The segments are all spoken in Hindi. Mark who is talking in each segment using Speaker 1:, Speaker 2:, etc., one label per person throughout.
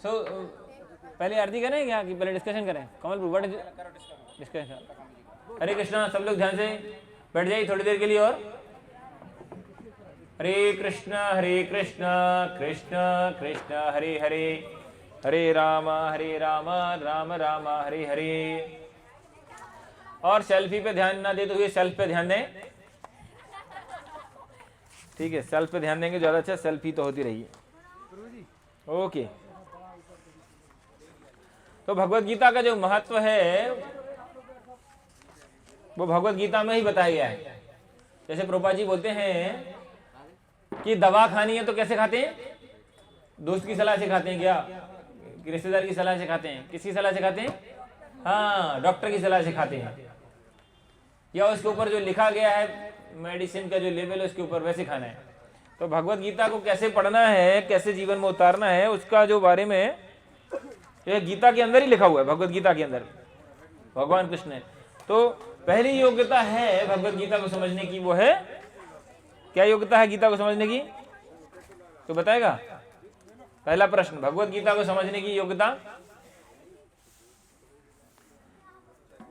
Speaker 1: पहले आरती करें क्या कि पहले डिस्कशन करें? कमल व्हाट इज डिस्कशन? हरे कृष्णा, सब लोग ध्यान से बैठ जाइए थोड़ी देर के लिए। और हरे कृष्णा कृष्ण कृष्ण हरे हरे, हरे राम राम राम हरे हरे। और सेल्फी पे ध्यान ना देते हुए सेल्फ पे ध्यान दें, ठीक है? सेल्फ पे ध्यान देंगे ज्यादा अच्छा, सेल्फी तो होती रही है। ओके, तो भगवत गीता का जो महत्व है वो भगवत गीता में ही बताया गया है। जैसे प्रभुपाद जी बोलते हैं कि दवा खानी है तो कैसे खाते हैं? दोस्त की सलाह से खाते हैं क्या? रिश्तेदार की सलाह से खाते हैं? किसकी सलाह से खाते हैं? हाँ, डॉक्टर की सलाह से खाते हैं, या उसके ऊपर जो लिखा गया है मेडिसिन का जो लेवल है उसके ऊपर वैसे खाना है। तो भगवत गीता को कैसे पढ़ना है, कैसे जीवन में उतारना है, उसका जो बारे में यह गीता के अंदर ही लिखा हुआ है। भगवत गीता के अंदर भगवान कृष्ण ने तो पहली योग्यता है भगवत गीता को समझने की, वो है क्या योग्यता है गीता को समझने की? तो बताएगा? पहला प्रश्न, भगवत गीता को समझने की योग्यता।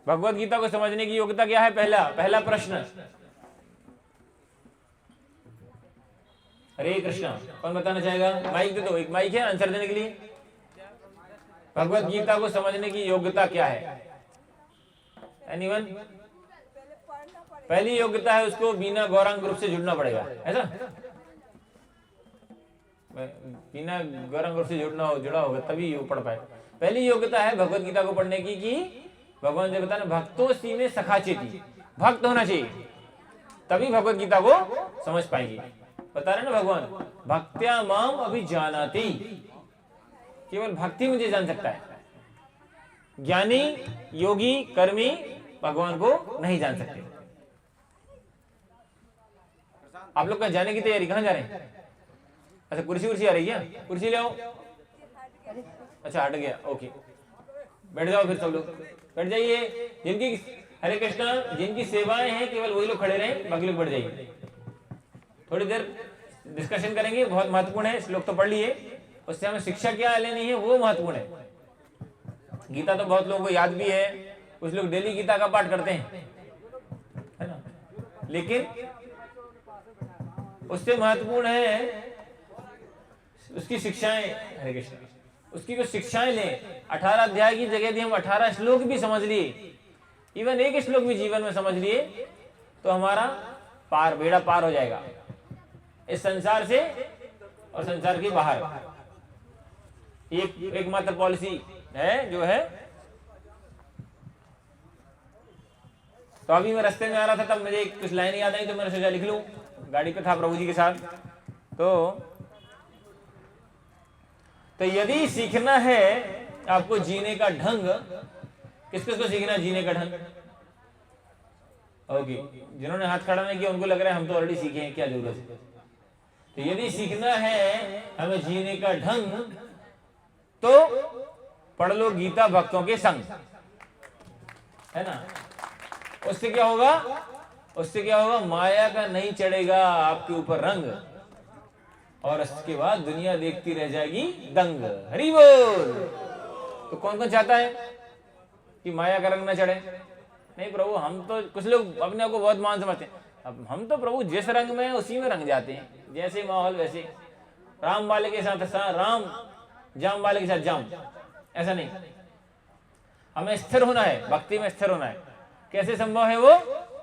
Speaker 1: भगवत गीता को समझने की योग्यता क्या है? पहला प्रश्न। हरे कृष्णा, कौन बताना चाहेगा? माइक दे दो, एक माइक है आंसर देने के लिए। भगवत गीता को समझने की योग्यता क्या है? एनीवन? पहली योग्यता है उसको बिना गौरांग ग्रुप से जुड़ना पड़ेगा, ऐसा? बिना गौरांग ग्रुप से जुड़ा होगा तभी वो पढ़ पाए। पहली योग्यता है भगवत गीता को पढ़ने की कि भगवान जी बताना भक्तों सी में सखाचेती, भक्त होना चाहिए तभी भगवत गीता को समझ पाएगी। बता रहे ना भगवान, भक्त्या माम अभिजानाति, केवल भक्ति मुझे जान सकता है, ज्ञानी योगी कर्मी भगवान को नहीं जान सकते। आप लोग कहाँ जाने की तैयारी, कहाँ जा रहे हैं? अच्छा, कुर्सी आ रही है क्या? कुर्सी ले आओ। अच्छा, हट गया, ओके, बैठ जाओ फिर सब लोग बैठ जाइए। जिनकी हरे कृष्णा जिनकी सेवाएं हैं केवल वही लोग खड़े रहें, बाकी लोग बैठ जाइए। थोड़ी देर डिस्कशन करेंगे, बहुत महत्वपूर्ण है। श्लोक तो पढ़ लिए, उससे हमें शिक्षा क्या लेनी है वो महत्वपूर्ण है। गीता तो बहुत लोगों को याद भी है, कुछ लोग डेली गीता का पाठ करते हैं, है ना, लेकिन उससे महत्वपूर्ण है उसकी शिक्षाएं। हरे कृष्ण, उसकी जो शिक्षाएं लें। 18 अध्याय की जगह यदि हम 18 श्लोक भी समझ लिए, इवन एक श्लोक भी जीवन में समझ लिए, तो हमारा बेड़ा पार हो जाएगा इस संसार से और संसार के बाहर। एकमात्र पॉलिसी है जो है। तो अभी मैं रास्ते में आ रहा था, तब मुझे कुछ लाइन याद आई तो मैंने सोचा लिख लूं, गाड़ी पे था प्रभु जी के साथ। तो यदि सीखना है आपको जीने का ढंग, किस किस को सीखना है जीने का ढंग? ओके, जिन्होंने हाथ खड़ा नहीं किया उनको लग रहा है हम तो ऑलरेडी सीखे हैं, क्या जरूरत है। तो यदि सीखना है हमें जीने का ढंग, तो पढ़ लो गीता भक्तों के संग, है ना। उससे क्या होगा? उससे क्या होगा? माया का नहीं चढ़ेगा आपके ऊपर रंग, और उसके बाद दुनिया देखती रह जाएगी दंग। हरि बोल। तो कौन कौन चाहता है कि माया का रंग ना चढ़े? नहीं प्रभु, हम तो, कुछ लोग अपने आप को बहुत मान समझते हैं, अब हम तो प्रभु जिस रंग में है उसी में रंग जाते हैं, जैसे माहौल वैसे। राम वाले के साथ राम, जाम वाले के साथ जाम, ऐसा नहीं। हमें स्थिर होना है, भक्ति में स्थिर होना है। कैसे संभव है वो?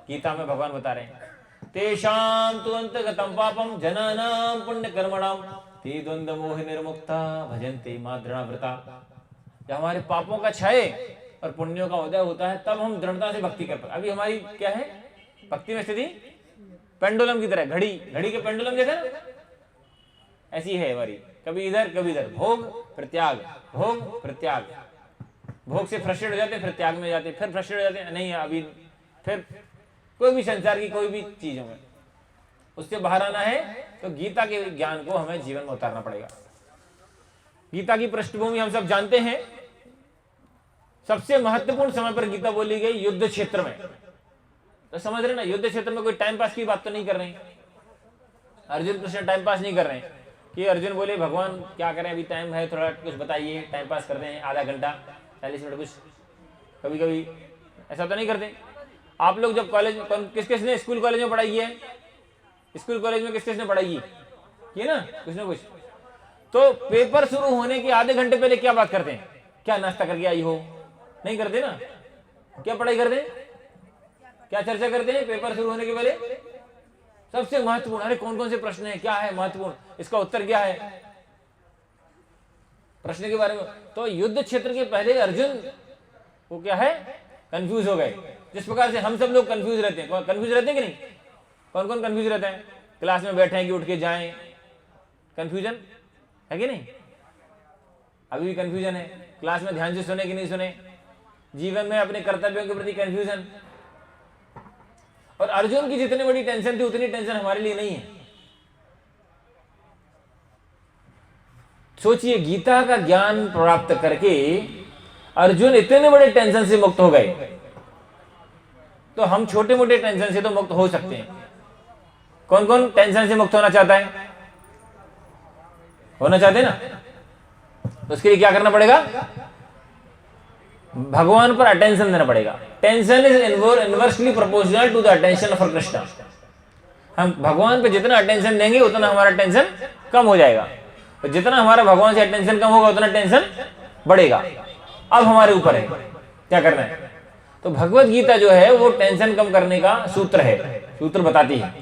Speaker 1: गीता में भगवान बता रहे हैं, तेषां तु अंतगतं पापं जनानां पुण्य कर्मणां ते द्वंद्व मोह निर्मुक्ता भजन्ते मां दृढ़व्रता। जब हमारे पापों का क्षय और पुण्यों का उदय होता है तब हम दृढ़ता से भक्ति कर पाते। अभी हमारी क्या है भक्ति में स्थिति? पेंडुलम की तरह, घड़ी के पेंडुलम जैसा ऐसी है हमारी, कभी इधर कभी इधर, भोग प्रत्याग, भोग प्रत्याग। भोग से फ्रस्ट्रेट हो जाते, फिर त्याग में जाते, फिर फ्रस्ट्रेट हो जाते, नहीं अभी फिर कोई भी संसार की कोई भी चीजों में उससे बाहर आना है तो गीता के ज्ञान को हमें जीवन में उतारना पड़ेगा। गीता की पृष्ठभूमि हम सब जानते हैं। सबसे महत्वपूर्ण समय पर गीता बोली गई युद्ध क्षेत्र में। तो समझ रहे ना, युद्ध क्षेत्र में कोई टाइम पास की बात तो नहीं कर रहे हैं। अर्जुन कृष्ण टाइम पास नहीं कर रहे हैं कि अर्जुन बोले भगवान क्या करें, अभी टाइम है, थोड़ा कुछ बताइए, टाइम पास करते हैं, आधा घंटा 40 मिनट कुछ। कभी कभी ऐसा तो नहीं करते आप लोग? जब कॉलेज, किस किस ने स्कूल कॉलेज में पढ़ाई की है? स्कूल कॉलेज में किस किस ने पढ़ाई की ना, कुछ ना कुछ। तो पेपर शुरू होने के आधे घंटे पहले क्या बात करते हैं? क्या नाश्ता करके आई हो? नहीं करते ना। क्या पढ़ाई करते हैं? क्या चर्चा करते हैं पेपर शुरू होने के पहले? सबसे महत्वपूर्ण, अरे कौन कौन से प्रश्न है, क्या है महत्वपूर्ण, इसका उत्तर क्या है, प्रश्न के बारे में। तो युद्ध क्षेत्र के पहले अर्जुन वो क्या है, कंफ्यूज हो गए। जिस प्रकार से हम सब लोग कंफ्यूज रहते हैं। कंफ्यूज रहते हैं कि नहीं? कौन कौन कंफ्यूज रहता है? क्लास में बैठे हैं कि उठ के जाएं, कंफ्यूजन है कि नहीं? अभी भी कंफ्यूजन है। क्लास में ध्यान से सुने कि नहीं सुने, जीवन में अपने कर्तव्यों के प्रति कंफ्यूजन। और अर्जुन की जितनी बड़ी टेंशन थी उतनी टेंशन हमारे लिए नहीं है। सोचिए, गीता का ज्ञान प्राप्त करके अर्जुन इतने बड़े टेंशन से मुक्त हो गए, तो हम छोटे मोटे टेंशन से तो मुक्त हो सकते हैं। कौन कौन टेंशन से मुक्त होना चाहता है? होना चाहते ना? तो उसके लिए क्या करना पड़ेगा? भगवान पर अटेंशन देना पड़ेगा। Tension is inversely proportional to the attention of Krishna. हम भगवान पे जितना अटेंशन देंगे उतना हमारा टेंशन कम हो जाएगा, और जितना हमारा भगवान से अटेंशन कम होगा उतना टेंशन बढ़ेगा। अब हमारे ऊपर है क्या करना है। तो भगवत गीता जो है वो टेंशन कम करने का सूत्र है, सूत्र बताती है।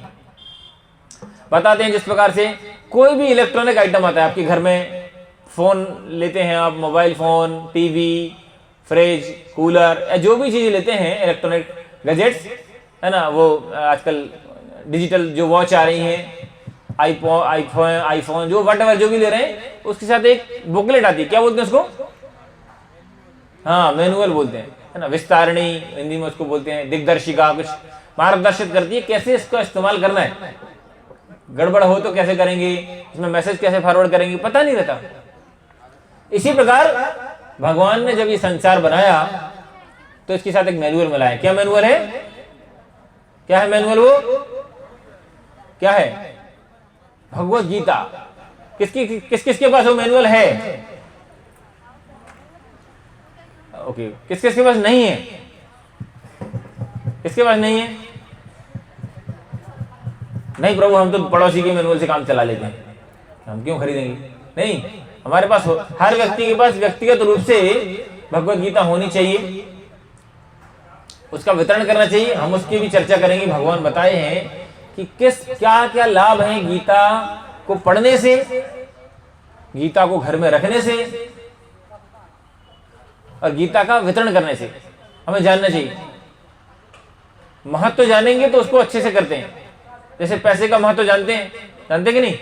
Speaker 1: बताते हैं जिस प्रकार से कोई भी इलेक्ट्रॉनिक आइटम आता है आपके घर में, फोन लेते हैं आप, mobile phone, TV, fridge, cooler, या जो भी चीजें लेते हैं इलेक्ट्रॉनिक गैजेट्स, है ना, वो आजकल डिजिटल जो वॉच आ रही हैं, आईफोन जो व्हाटएवर जो भी ले रहे हैं, उसके साथ एक बुकलेट आती है, क्या बोलते हैं उसको? हाँ, मैनुअल बोलते हैं, है ना, विस्तारणी हिंदी में उसको बोलते हैं, दिग्दर्शिका, कुछ मार्गदर्शित करती है कैसे इसका इस्तेमाल करना है। गड़बड़ हो तो कैसे करेंगे, इसमें मैसेज कैसे फॉरवर्ड करेंगे, पता नहीं रहता। इसी प्रकार भगवान ने जब ये संसार बनाया तो इसके साथ एक मैनुअल मिला है। क्या मैनुअल है? क्या है मैनुअल? वो क्या है? भगवत गीता। किस किस के पास वो मैनुअल है? ओके, किस किस के पास नहीं है? किसके पास नहीं है? नहीं प्रभु, हम तो पड़ोसी के मैनुअल से काम चला लेते हैं, हम क्यों खरीदेंगे? नहीं, हमारे पास हर व्यक्ति के पास व्यक्तिगत रूप से भगवत गीता होनी चाहिए, उसका वितरण करना चाहिए। हम उसकी भी चर्चा करेंगे। भगवान बताए हैं कि क्या क्या लाभ हैं गीता को पढ़ने से, गीता को घर में रखने से और गीता का वितरण करने से। हमें जानना चाहिए। महत्व जानेंगे तो उसको अच्छे से करते हैं। जैसे पैसे का महत्व जानते कि नहीं?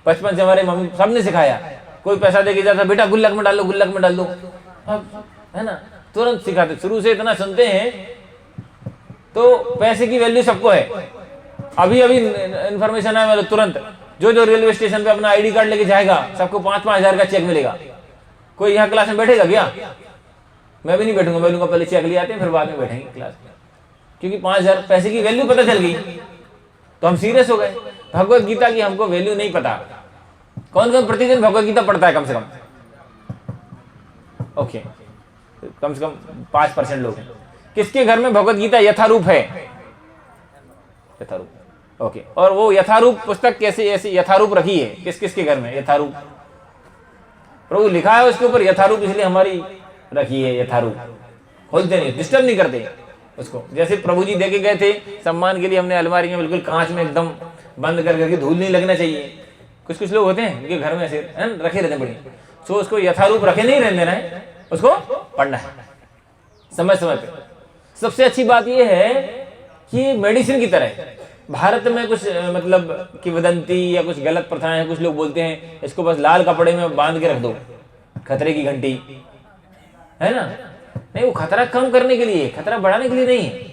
Speaker 1: बचपन से हमारे मम्मी सबने सिखाया, कोई पैसा देके जाता, बेटा गुल्लक में डाल दो, गुल्लक में डाल दो, है ना, तुरंत सिखाते। शुरू से इतना सुनते हैं तो पैसे की वैल्यू सबको है। अभी इंफॉर्मेशन है, मतलब तुरंत जो रेलवे स्टेशन पे अपना आईडी कार्ड लेके जाएगा सबको 5-5 हजार का चेक मिलेगा। कोई यहाँ क्लास में बैठेगा क्या? मैं भी नहीं बैठूंगा, बैठूंगा पहले चेक ले आते हैं फिर बाद में बैठेंगे क्लास में, क्योंकि 5,000 पैसे की वैल्यू पता चल गई तो हम सीरियस हो गए। भगवत गीता की हमको वैल्यू नहीं पता। कौन कौन प्रतिदिन भगवत गीता पढ़ता है? कम से कम ओके, कम से कम 5% लोग हैं। किसके घर में भगवत गीता यथारूप है? यथारूप, ओके। और वो यथारूप पुस्तक कैसे ऐसे यथारूप रखी है? किस किस के घर में यथारूप? प्रभु लिखा है उसके ऊपर यथारूप, इसलिए हमारी रखी है यथारूप। खोलते नहीं, डिस्टर्ब नहीं करते उसको। जैसे प्रभु जी देके गए थे सम्मान के लिए, हमने अलमारी में बिल्कुल कांच में एकदम बंद कर करके, धूल नहीं लगना चाहिए। कुछ कुछ लोग होते हैं उनके घर में ऐसे रखे रहते बड़ी, सो उसको यथारूप रखे नहीं रहने देना है, उसको पढ़ना है समय समय पे। सबसे अच्छी बात यह है कि मेडिसिन की तरह है। भारत में कुछ मतलब किंवदंती या कुछ गलत प्रथाएं हैं। कुछ लोग बोलते हैं इसको बस लाल कपड़े में बांध के रख दो, खतरे की घंटी, है ना। नहीं, वो खतरा कम करने के लिए, खतरा बढ़ाने के लिए नहीं है।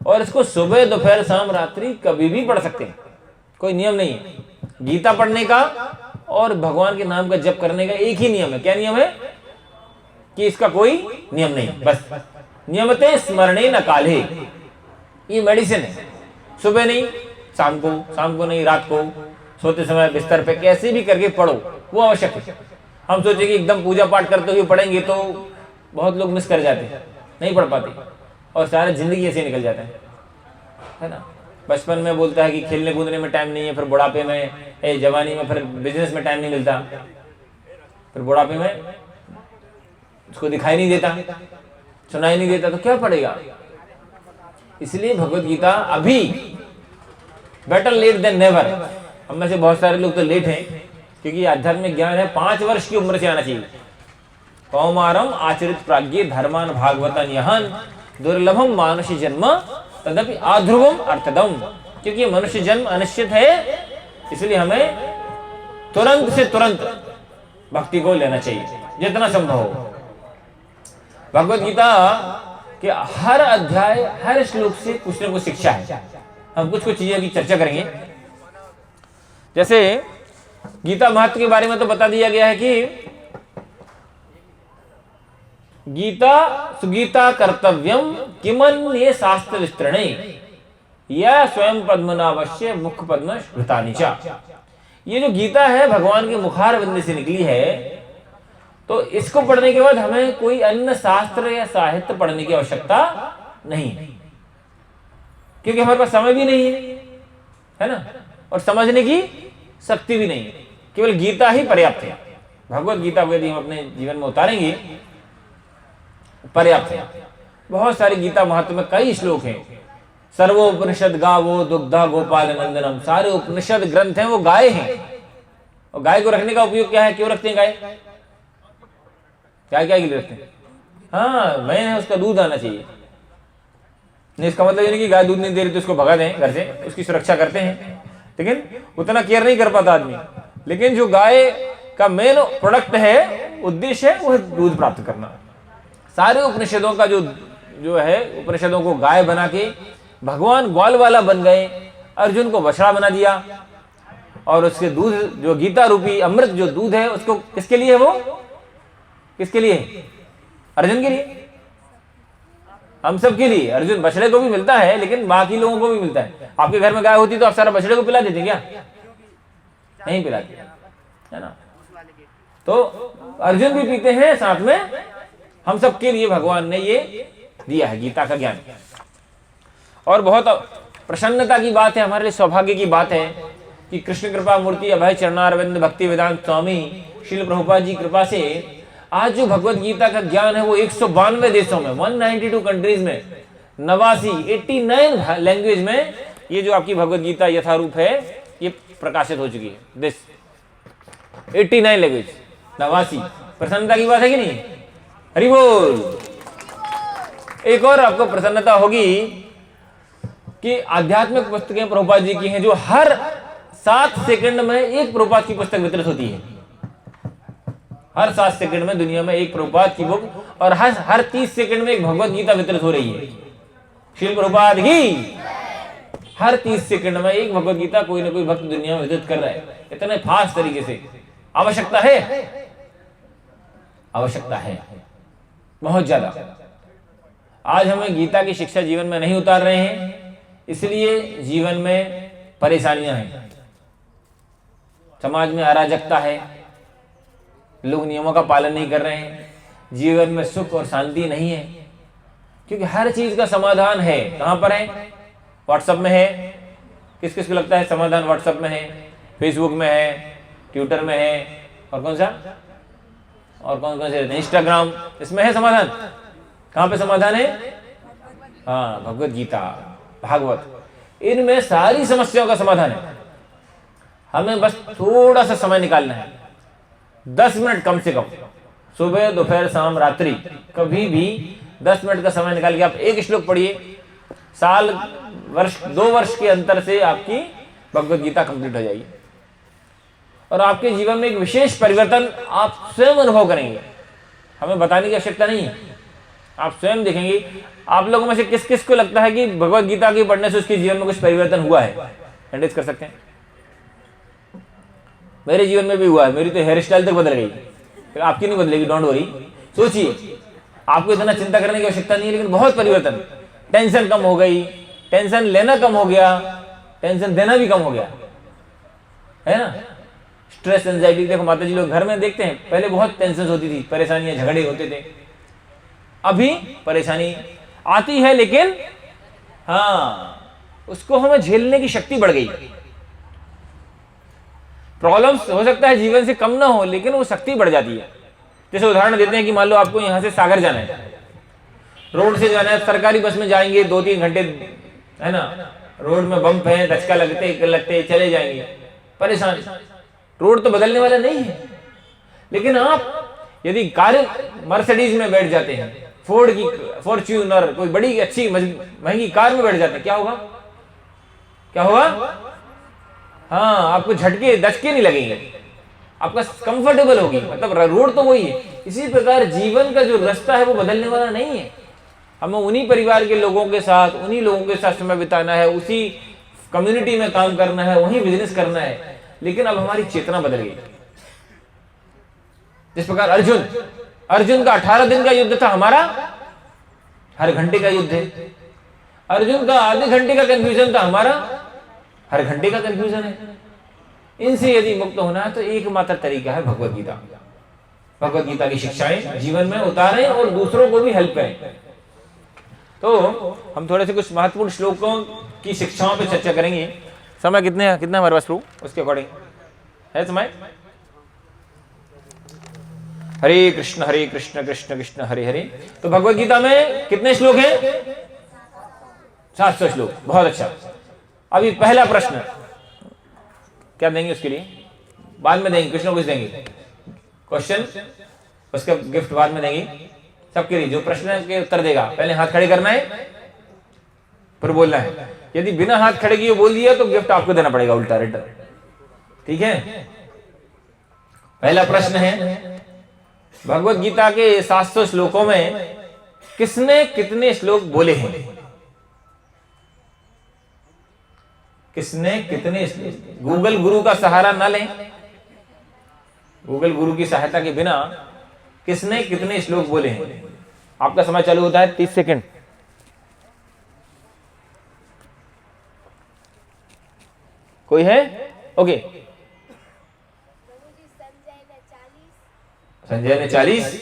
Speaker 1: और इसको सुबह, दोपहर, शाम, रात्रि कभी भी पढ़ सकते हैं, कोई नियम नहीं है। गीता पढ़ने का और भगवान के नाम का जप करने का एक ही नियम है। क्या नियम है? कि इसका कोई नियम नहीं, बस नियमते स्मरणे न काले। ये मेडिसिन है। सुबह नहीं, शाम को नहीं, रात को, सोते समय बिस्तर पे कैसे भी करके पढ़ो, वो आवश्यक है। हम सोचे कि एकदम पूजा पाठ करते हुए पढ़ेंगे तो बहुत लोग मिस कर जाते हैं, नहीं पढ़ पाते और सारा जिंदगी ऐसे निकल जाता है ना। बचपन में बोलता है कि खेलने कूदने में टाइम नहीं है, फिर बुढ़ापे में, जवानी में फिर बिजनेस में टाइम नहीं मिलता, फिर बुढ़ापे में उसको दिखाई नहीं देता, सुनाई नहीं देता, तो क्या पढ़ेगा। इसलिए भगवत गीता अभी बेटर लेट देन नेवर। हम में से बहुत सारे लोग तो लेट हैं, क्योंकि आध्यात्मिक ज्ञान है 5 वर्ष की उम्र से आना चाहिए। कौमारम आचरित प्राज्ञ धर्मान भागवतन यहन दुर्लभम मानुष्य जन्म तदपि आध्रुवम अर्थदम। क्योंकि मनुष्य जन्म अनिश्चित है, इसलिए हमें तुरंत से तुरंत भक्ति को लेना चाहिए जितना संभव हो। भगवत गीता के हर अध्याय, हर श्लोक से कुछ न कुछ शिक्षा है। हम कुछ कुछ चीजें की चर्चा करेंगे। जैसे गीता महत्व के बारे में तो बता दिया गया है कि गीता सुगीता कर्तव्यम किमन्ये शास्त्र विस्तरणे या स्वयं पद्मनावश्य मुख पद्म श्रुतानिचा। ये जो गीता है भगवान के मुखार बिंद से निकली है, तो इसको पढ़ने के बाद हमें कोई अन्य शास्त्र या साहित्य पढ़ने की आवश्यकता नहीं है, क्योंकि हमारे पास समय भी नहीं है ना, और समझने की शक्ति भी नहीं है। केवल गीता ही पर्याप्त है। भगवत गीता को यदि हम अपने जीवन में उतारेंगे पर्याप्त है। बहुत सारी गीता महत्व में कई श्लोक हैं। सर्वोपनिषद गावो दुग्धा गोपाल नंदनम। सारे उपनिषद ग्रंथ हैं वो गाय हैं। और गाय को रखने का उपयोग क्या है, क्यों रखते हैं गाय, क्या क्या के लिए रखते हैं? हाँ, मैन है, उसका दूध आना चाहिए। नहीं, इसका मतलब ये नहीं कि गाय दूध नहीं दे रही तो उसको भगा दें घर से, उसकी सुरक्षा करते हैं, लेकिन उतना केयर नहीं कर पाता आदमी। लेकिन जो गाय का मेन प्रोडक्ट है, उद्देश्य है, वो है दूध प्राप्त करना। सारे उपनिषदों का जो है, उपनिषदों को गाय बना के भगवान ग्वाल वाला बन गए, अर्जुन को बछड़ा बना दिया, और उसके दूध जो गीता रूपी अमृत जो दूध है, उसको किसके लिए है, वो किसके लिए है? अर्जुन के लिए, हम सब के लिए। अर्जुन बछड़े को भी मिलता है, लेकिन बाकी लोगों को भी मिलता है। आपके घर में गाय होती तो आप सारा बछड़े को पिला देते क्या? नहीं पिलाते, है ना। तो अर्जुन भी पीते हैं, साथ में हम सब के लिए भगवान ने ये दिया है गीता का ज्ञान। और बहुत प्रसन्नता की बात है, हमारे लिए सौभाग्य की बात है कि कृष्ण कृपा मूर्ति अभय चरणारविंद भक्ति वेदांत स्वामी श्रील प्रभुपाद जी कृपा से आज जो भगवत गीता का ज्ञान है वो 192 देशों में, 192 कंट्रीज में, 89 लैंग्वेज में ये जो आपकी भगवत गीता यथारूप है ये प्रकाशित हो चुकी है। This 89 language, 89। प्रसन्नता की बात है कि नहीं? हरि बोल। एक और आपको प्रसन्नता होगी कि आध्यात्मिक पुस्तकें प्रभुपाद जी की हैं, जो हर 7 सेकंड में एक प्रभुपाद की पुस्तक वितरित होती है। हर 7 सेकंड में दुनिया में एक प्रभुपाद की बुक, और हर 30 सेकंड में एक भगवत गीता वितरित हो रही है। श्रील प्रभुपाद की हर 30 सेकंड में एक भगवत गीता कोई ना कोई भक्त दुनिया में वितरित कर रहा है, इतने फास्ट तरीके से। आवश्यकता है, आवश्यकता है बहुत ज्यादा। आज हमें गीता की शिक्षा जीवन में नहीं उतार रहे हैं, इसलिए जीवन में परेशानियां हैं, समाज में अराजकता है, लोग नियमों का पालन नहीं कर रहे हैं, जीवन में सुख और शांति नहीं है। क्योंकि हर चीज का समाधान है, कहां पर है? व्हाट्सएप में है। किस किस को लगता है समाधान व्हाट्सएप में है, फेसबुक में है, ट्विटर में है, और कौन सा, और कौन कौन से, इंस्टाग्राम, इसमें है समाधान। कहां पे समाधान है? हाँ, भगवत गीता, भागवत, इनमें सारी समस्याओं का समाधान है। हमें बस थोड़ा सा समय निकालना है, 10 मिनट कम से कम, सुबह दोपहर शाम रात्रि, कभी भी 10 मिनट का समय निकाल के आप एक श्लोक पढ़िए। साल वर्ष 2 वर्ष के अंतर से आपकी भगवत गीता कंप्लीट हो जाएगी, और आपके जीवन में एक विशेष परिवर्तन आप स्वयं अनुभव करेंगे। हमें बताने की आवश्यकता नहीं है, आप स्वयं देखेंगे। आप लोगों में से किस किस को लगता है कि भगवत गीता के पढ़ने से उसके जीवन में कुछ परिवर्तन हुआ है? हैंडरेज कर सकते हैं। मेरे जीवन में भी हुआ है, मेरी तो हेयर स्टाइल तक बदल गई, फिर आपकी नहीं बदलेगी, डोंट वरी। सोचिए, आपको इतना चिंता करने की आवश्यकता नहीं है, लेकिन बहुत परिवर्तन। टेंशन कम हो गई, टेंशन लेना कम हो गया, टेंशन देना भी कम हो गया। है ना। स्ट्रेस एंजाइटी, देखो माता जी लोग घर में देखते हैं, पहले बहुत टेंशन होती थी, परेशानियां झगड़े होते थे, अभी परेशानी आती है लेकिन हाँ उसको हमें झेलने की शक्ति बढ़ गई। प्रॉब्लम्स हो सकता है जीवन से कम ना हो लेकिन वो शक्ति बढ़ जाती है। जैसे उदाहरण देते हैं कि मान लो आपको यहां से सागर जाना है, रोड से जाना है, सरकारी बस में जाएंगे 2-3 घंटे, है ना, रोड में बम्प है, धचका लगते चले जाएंगे, परेशान। रोड तो बदलने वाला नहीं है। लेकिन आप यदि कार मर्सिडीज में बैठ जाते हैं, फोर्ड की फॉर्च्यूनर, कोई बड़ी अच्छी महंगी कार में बैठ जाते हैं, क्या होगा, क्या होगा? हाँ, आपको झटके दचके नहीं लगेंगे, आपका कंफर्टेबल होगी, मतलब रोड तो वही है। इसी प्रकार जीवन का जो रास्ता है वो बदलने वाला नहीं है। हमें उन्हीं परिवार के लोगों के साथ, उन्हीं लोगों के साथ समय बिताना है, उसी कम्युनिटी में काम करना है, वहीं बिजनेस करना है। लेकिन अब हमारी चेतना बदल गई। जिस प्रकार अर्जुन का 18 दिन का युद्ध था, हमारा हर घंटे का युद्ध है। अर्जुन का आधे घंटे का कंफ्यूजन था, हमारा हर घंटे का कंफ्यूजन है। इनसे यदि मुक्त होना है तो एकमात्र तरीका है भगवत गीता। भगवत गीता की शिक्षाएं जीवन में उतारें और दूसरों को भी हेल्प करें। तो हम थोड़े से कुछ महत्वपूर्ण श्लोकों की शिक्षाओं पर चर्चा करेंगे। समय कितना हमारे पास प्रभु, उसके अकॉर्डिंग है समय। हरे कृष्ण कृष्ण कृष्ण हरे हरे। तो भगवत गीता में कितने श्लोक हैं? 700 श्लोक। बहुत अच्छा। अभी पहला प्रश्न क्या देंगे उसके लिए? बाद में देंगे, कुछ ना कुछ देंगे क्वेश्चन, उसका गिफ्ट बाद में देंगे सबके लिए। जो प्रश्न के उत्तर देगा पहले हाथ खड़े करना है, फिर बोलना है। यदि बिना हाथ खड़े किए बोल दिया तो गिफ्ट आपको देना पड़ेगा उल्टा रिटर्न, ठीक है। पहला प्रश्न है, भगवत गीता के 700 श्लोकों में किसने कितने श्लोक बोले हैं? किसने कितने श्लोक? गूगल गुरु का सहारा ना लें, गूगल गुरु की सहायता के बिना किसने कितने श्लोक बोले हैं? आपका समय चालू होता है 30 सेकंड। कोई है? ओके। संजय ने 40।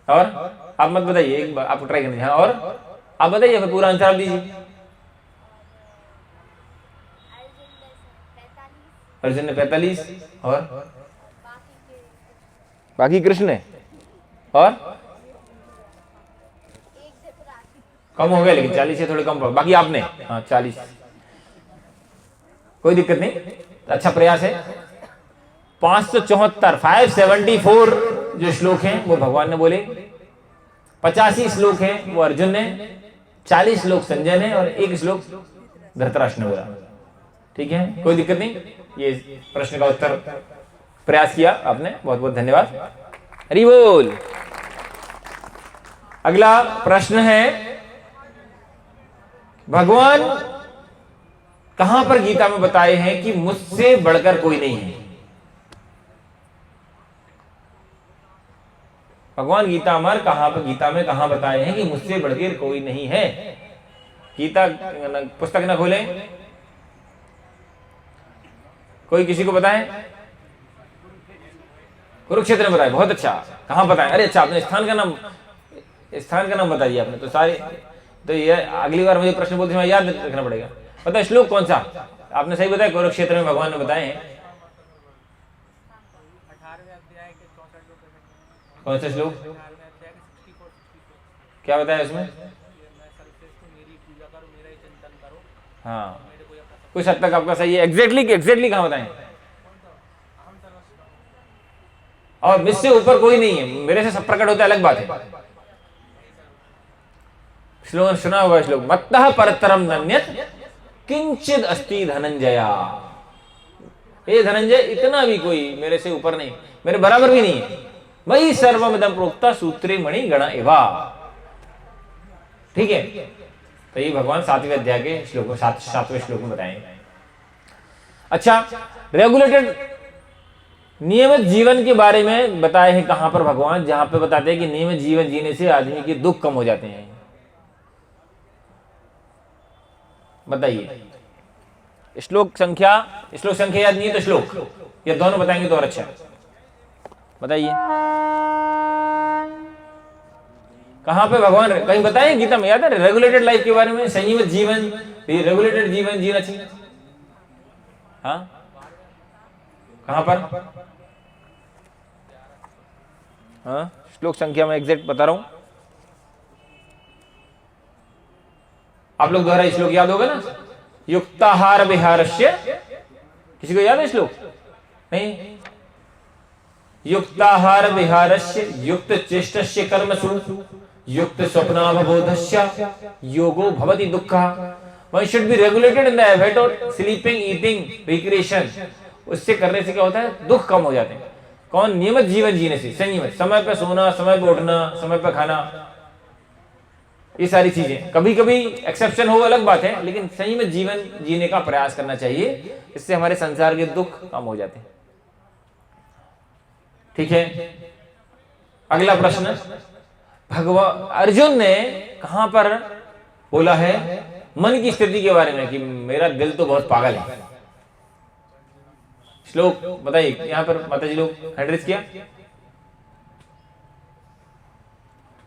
Speaker 1: और आप मत बताइए, एक बार आप ट्राई करेंगे। हाँ, और आप बताइए, फिर पूरा आंसर आप दीजिए। अर्जुन ने 45 और बाकी कृष्ण ने, और कम हो गया, लेकिन 40 से थोड़े कम, बाकी आपने। हाँ 40, कोई दिक्कत नहीं, अच्छा प्रयास है। 574 जो श्लोक हैं वो भगवान ने बोले, 85 श्लोक हैं वो अर्जुन ने, 40 श्लोक संजय ने और 1 श्लोक धृतराष्ट्र ने बोला। ठीक है, कोई दिक्कत नहीं। ये प्रश्न का उत्तर प्रयास किया आपने, बहुत बहुत धन्यवाद। हरि बोल। अगला प्रश्न है, भगवान कहां पर गीता में बताए हैं कि मुझसे बढ़कर कोई नहीं है? भगवान गीता में कहां बताए हैं कि मुझसे बढ़कर कोई नहीं है? गीता पुस्तक ना खोलें, कोई किसी को बताएं। कुरुक्षेत्र में बताए, बहुत अच्छा। कहां बताएं? अरे अच्छा, आपने स्थान का नाम बता दिया आपने तो सारे। तो ये अगली बार मुझे प्रश्न बोलते समय याद रखना पड़ेगा। पता श्लोक कौन सा? आपने सही बताया, कुरुक्षेत्र में भगवान ने बताए हैं। कौन सा श्लोक? क्या बताया उसमें? हाँ, कुछ हद तक आपका सही है। एग्जैक्टली कहां बताएं? और मुझसे ऊपर कोई नहीं है, मेरे से सब प्रकट होता है, अलग बात है। श्लोक सुना होगा श्लोक, मत्तः परतरम नन्यत् किंचिद अस्ति धनंजया। हे धनंजय, इतना भी कोई मेरे से ऊपर नहीं, मेरे बराबर भी नहीं है। वही सर्वमिदं प्रोक्ता सूत्रे मणि गण एवा। ठीक है, तो ये भगवान 7वें अध्याय के श्लोक 7वें श्लोक में बताएंगे। अच्छा, रेगुलेटेड नियमित जीवन के बारे में बताए हैं कहां पर भगवान? जहां पे बताते हैं कि नियमित जीवन जीने से आदमी के दुख कम हो जाते हैं। बताइए, श्लोक संख्या याद नहीं है तो श्लोक, ये दोनों बताएंगे तो और अच्छा। बताइए कहां पे भगवान, कहीं बताएं गीता में, याद है रेगुलेटेड लाइफ के बारे में, संयमित जीवन, रेगुलेटेड जीवन जीना चाहिए। हाँ कहां पर? हाँ श्लोक संख्या में एग्जैक्ट बता रहा हूं, आप लोग दोहरा श्लोक याद होगा ना, युक्ताहार विहारस्य, किसी को याद है श्लोक? नहीं। युक्ताहार विहारस्य युक्त चेष्टस्य कर्मसु युक्त स्वप्नावबोधस्य योगो भवति दुःखः। One should be regulated in the habit of sleeping, eating, recreation। उससे करने से क्या होता है? दुख कम हो जाते हैं। कौन? नियमित जीवन जीने से, संयमित, समय पे सोना, समय पे उठना, समय पे खाना, ये सारी चीजें। कभी कभी एक्सेप्शन हो अलग बात है, लेकिन संयमित जीवन जीने का प्रयास करना चाहिए, इससे हमारे संसार के दुख कम हो जाते हैं। ठीक है, अगला प्रश्न, भगवान अर्जुन ने कहां पर बोला है मन की स्थिति के बारे में कि मेरा दिल तो बहुत पागल है? श्लोक बताइए, यहां पर माता जी लोग हैंड रेज किया।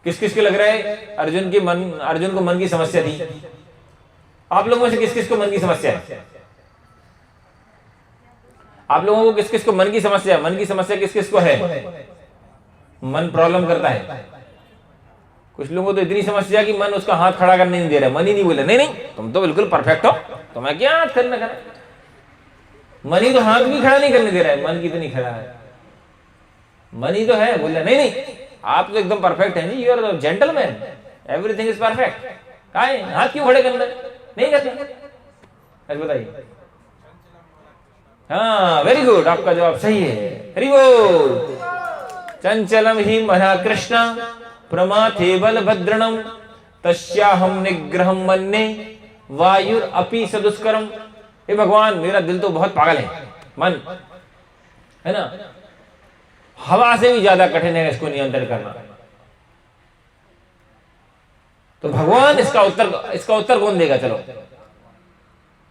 Speaker 1: किस किस को लग रहा है अर्जुन को मन की समस्या थी? आप लोगों में से किस किस को मन की समस्या है? आप लोगों को किस किस को मन की समस्या? मन की समस्या किस किस को है? मन प्रॉब्लम करता है। कुछ लोगों को तो इतनी समस्या कि मन उसका हाथ खड़ा करने नहीं दे रहा, मन ही नहीं बोला नहीं नहीं तुम तो बिल्कुल परफेक्ट हो, तुम्हें क्या हाथ करना करा। मन ही तो हाथ भी खड़ा नहीं करने दे रहा है, मन की तो नहीं खड़ा है, मन ही तो है, बोल रहा नहीं नहीं आप तो एकदम परफेक्ट हैं जी, you are gentleman, everything is perfect. कहा है हाथ क्यों खड़े करना? नहीं करते। ऐसे बताइए। हाँ वेरी गुड, आपका जवाब सही है, हरि बोल। चंचलम ही मना कृष्ण प्रमाथे बलभद्रणम तस्याहम निग्रहम मन्ये वायुर अपि सदुष्करम। हे भगवान मेरा दिल तो बहुत पागल है, मन है ना, हवा से भी ज्यादा कठिन है इसको नियंत्रण करना। तो भगवान इसका उत्तर कौन देगा? चलो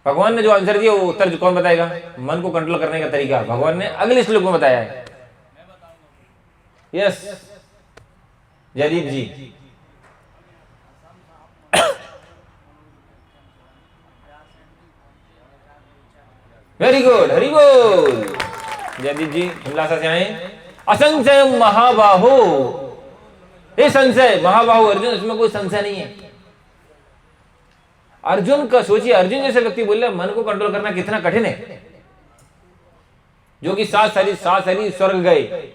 Speaker 1: भगवान ने जो आंसर दिया वो उत्तर कौन बताएगा? मन को कंट्रोल करने का तरीका भगवान ने अगले श्लोक में बताया है। यस जयदीप जी, वेरी गुड, हरि बोल। जयदीप जी हिमलासा से आए। असंशय महाबाहो, हे संशय महाबाहो अर्जुन, इसमें कोई संशय नहीं है। अर्जुन का सोचिए, अर्जुन जैसे व्यक्ति बोल रहे मन को कंट्रोल करना कितना कठिन है, जो कि सात शरीर स्वर्ग गए,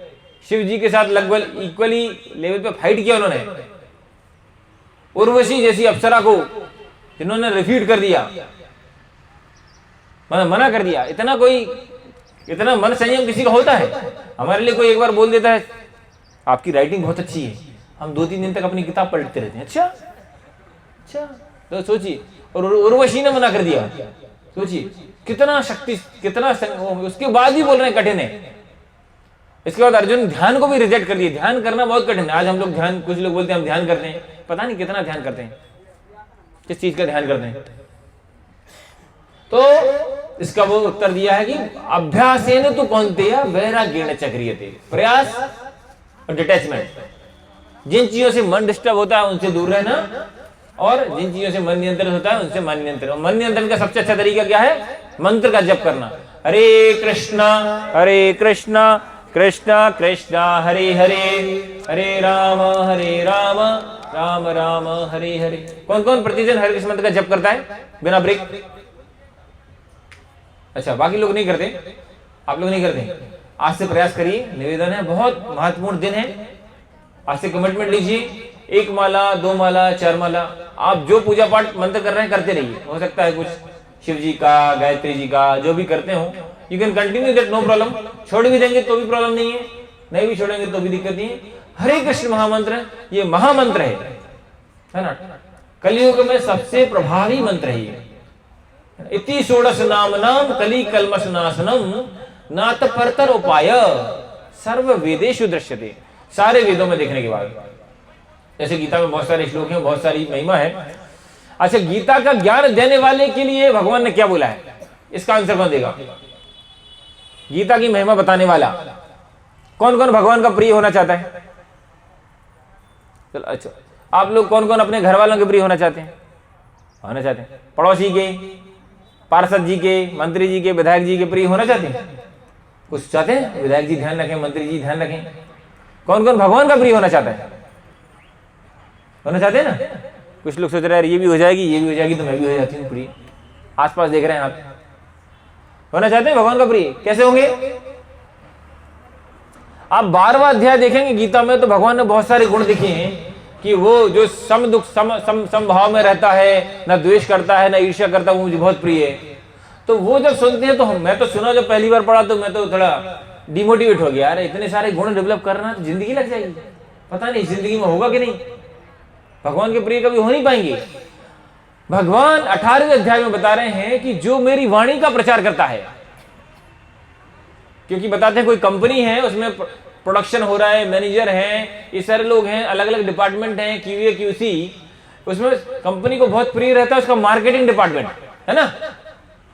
Speaker 1: शिव जी के साथ लगभग इक्वली लेवल पे फाइट किया उन्होंने। उर्वशी जैसी अप्सरा को जिन्होंने रिफ्यूट कर दिया, मना कर दिया। इतना मन संयम किसी का होता है? हमारे लिए कोई एक बार बोल देता है आपकी राइटिंग बहुत अच्छी है, हम 2-3 दिन तक अपनी किताब पलटते रहते हैं। अच्छा तो सोचिए, और उर्वशी ने मना कर दिया, सोचिए कितना शक्ति, कितना उसके बाद भी बोल रहे हैं कठिन है। इसके बाद अर्जुन ध्यान को भी रिजेक्ट कर दिया। ध्यान करना बहुत कठिन है। आज हम लोग ध्यान, कुछ लोग बोलते हैं हम ध्यान करते हैं, पता नहीं कितना ध्यान करते हैं, किस चीज का ध्यान करते हैं। तो इसका वो उत्तर दिया है कि अभ्यासेन तु कौन्तेय वैराग्येण च क्रियते। प्रयास और डिटैचमेंट, जिन चीजों से मन डिस्टर्ब होता है उनसे दूर रहना, और जिन चीजों से मन नियंत्रित होता है उनसे मन नियंत्रण। मन नियंत्रण का सबसे अच्छा तरीका क्या है? मंत्र का जप करना। हरे कृष्णा कृष्णा कृष्णा हरे हरे, हरे राम राम राम हरे हरे। कौन कौन प्रतिदिन हरे कृष्ण मंत्र का जप करता है बिना ब्रेक? अच्छा, बाकी लोग नहीं करते, आप लोग नहीं करते। आज से प्रयास करिए, निवेदन है, बहुत महत्वपूर्ण दिन है। आज से कमिटमेंट लीजिए, 1 माला 2 माला 4 माला, आप जो पूजा पाठ मंत्र कर रहे हैं करते रहिए। हो सकता है कुछ शिव जी का, गायत्री जी का, जो भी करते हो, you can continue that, no problem. छोड़ भी देंगे तो भी प्रॉब्लम नहीं है, नहीं भी छोड़ेंगे तो भी दिक्कत नहीं है। हरे कृष्ण महामंत्र, ये महामंत्र है ना, कलियुग में सबसे प्रभावी मंत्र है ये। इति षोडश नाम कली कल्मष नाशनम नात परतर उपाय सर्व वेदेषु दृश्यते। सारे वेदों में देखने के बाद, जैसे गीता में बहुत सारे श्लोक हैं, बहुत सारी महिमा है। अच्छा, गीता का ज्ञान देने वाले के लिए भगवान ने क्या बोला है? इसका आंसर कौन देगा? गीता की महिमा बताने वाला कौन कौन भगवान का प्रिय होना चाहता है? चलो अच्छा, आप लोग कौन कौन अपने घर वालों के प्रिय होना चाहते हैं? होना चाहते हैं। पड़ोसी के, पार्षद जी के, मंत्री जी के, विधायक जी के प्रिय होना चाहते हैं? कुछ चाहते हैं? विधायक जी ध्यान रखें, मंत्री जी ध्यान रखें। कौन कौन भगवान का प्रिय होना चाहता है? होना चाहते हैं ना? कुछ लोग सोच रहे हैं ये भी हो जाएगी, ये भी हो जाएगी, तो मैं भी हो जाती हूँ प्रिय। आसपास देख रहे हैं आप, होना चाहते हैं भगवान का प्रिय? कैसे होंगे? आप 12वां अध्याय देखेंगे गीता में, तो भगवान ने बहुत सारे गुण दिखे हैं कि वो जो सम दुख समभाव में रहता है, ना द्वेष करता है, ना ईर्ष्या करता है, वो मुझे बहुत प्रिय है। तो वो जब सुनते हैं तो मैं तो सुना, जब पहली बार पढ़ा तो मैं तो थोड़ा डिमोटिवेट हो गया। अरे इतने सारे गुण डेवलप करना तो जिंदगी लग जाएगी, पता नहीं जिंदगी में होगा कि नहीं, भगवान के प्रिय कभी हो नहीं पाएंगे। भगवान 18वें अध्याय में बता रहे हैं कि जो मेरी वाणी का प्रचार करता है, क्योंकि बताते हैं कोई कंपनी है, उसमें प्रोडक्शन हो रहा है, मैनेजर हैं, ये सारे लोग हैं, अलग अलग डिपार्टमेंट हैं, QA QC, उसमें कंपनी को बहुत प्रिय रहता है उसका मार्केटिंग डिपार्टमेंट, है ना,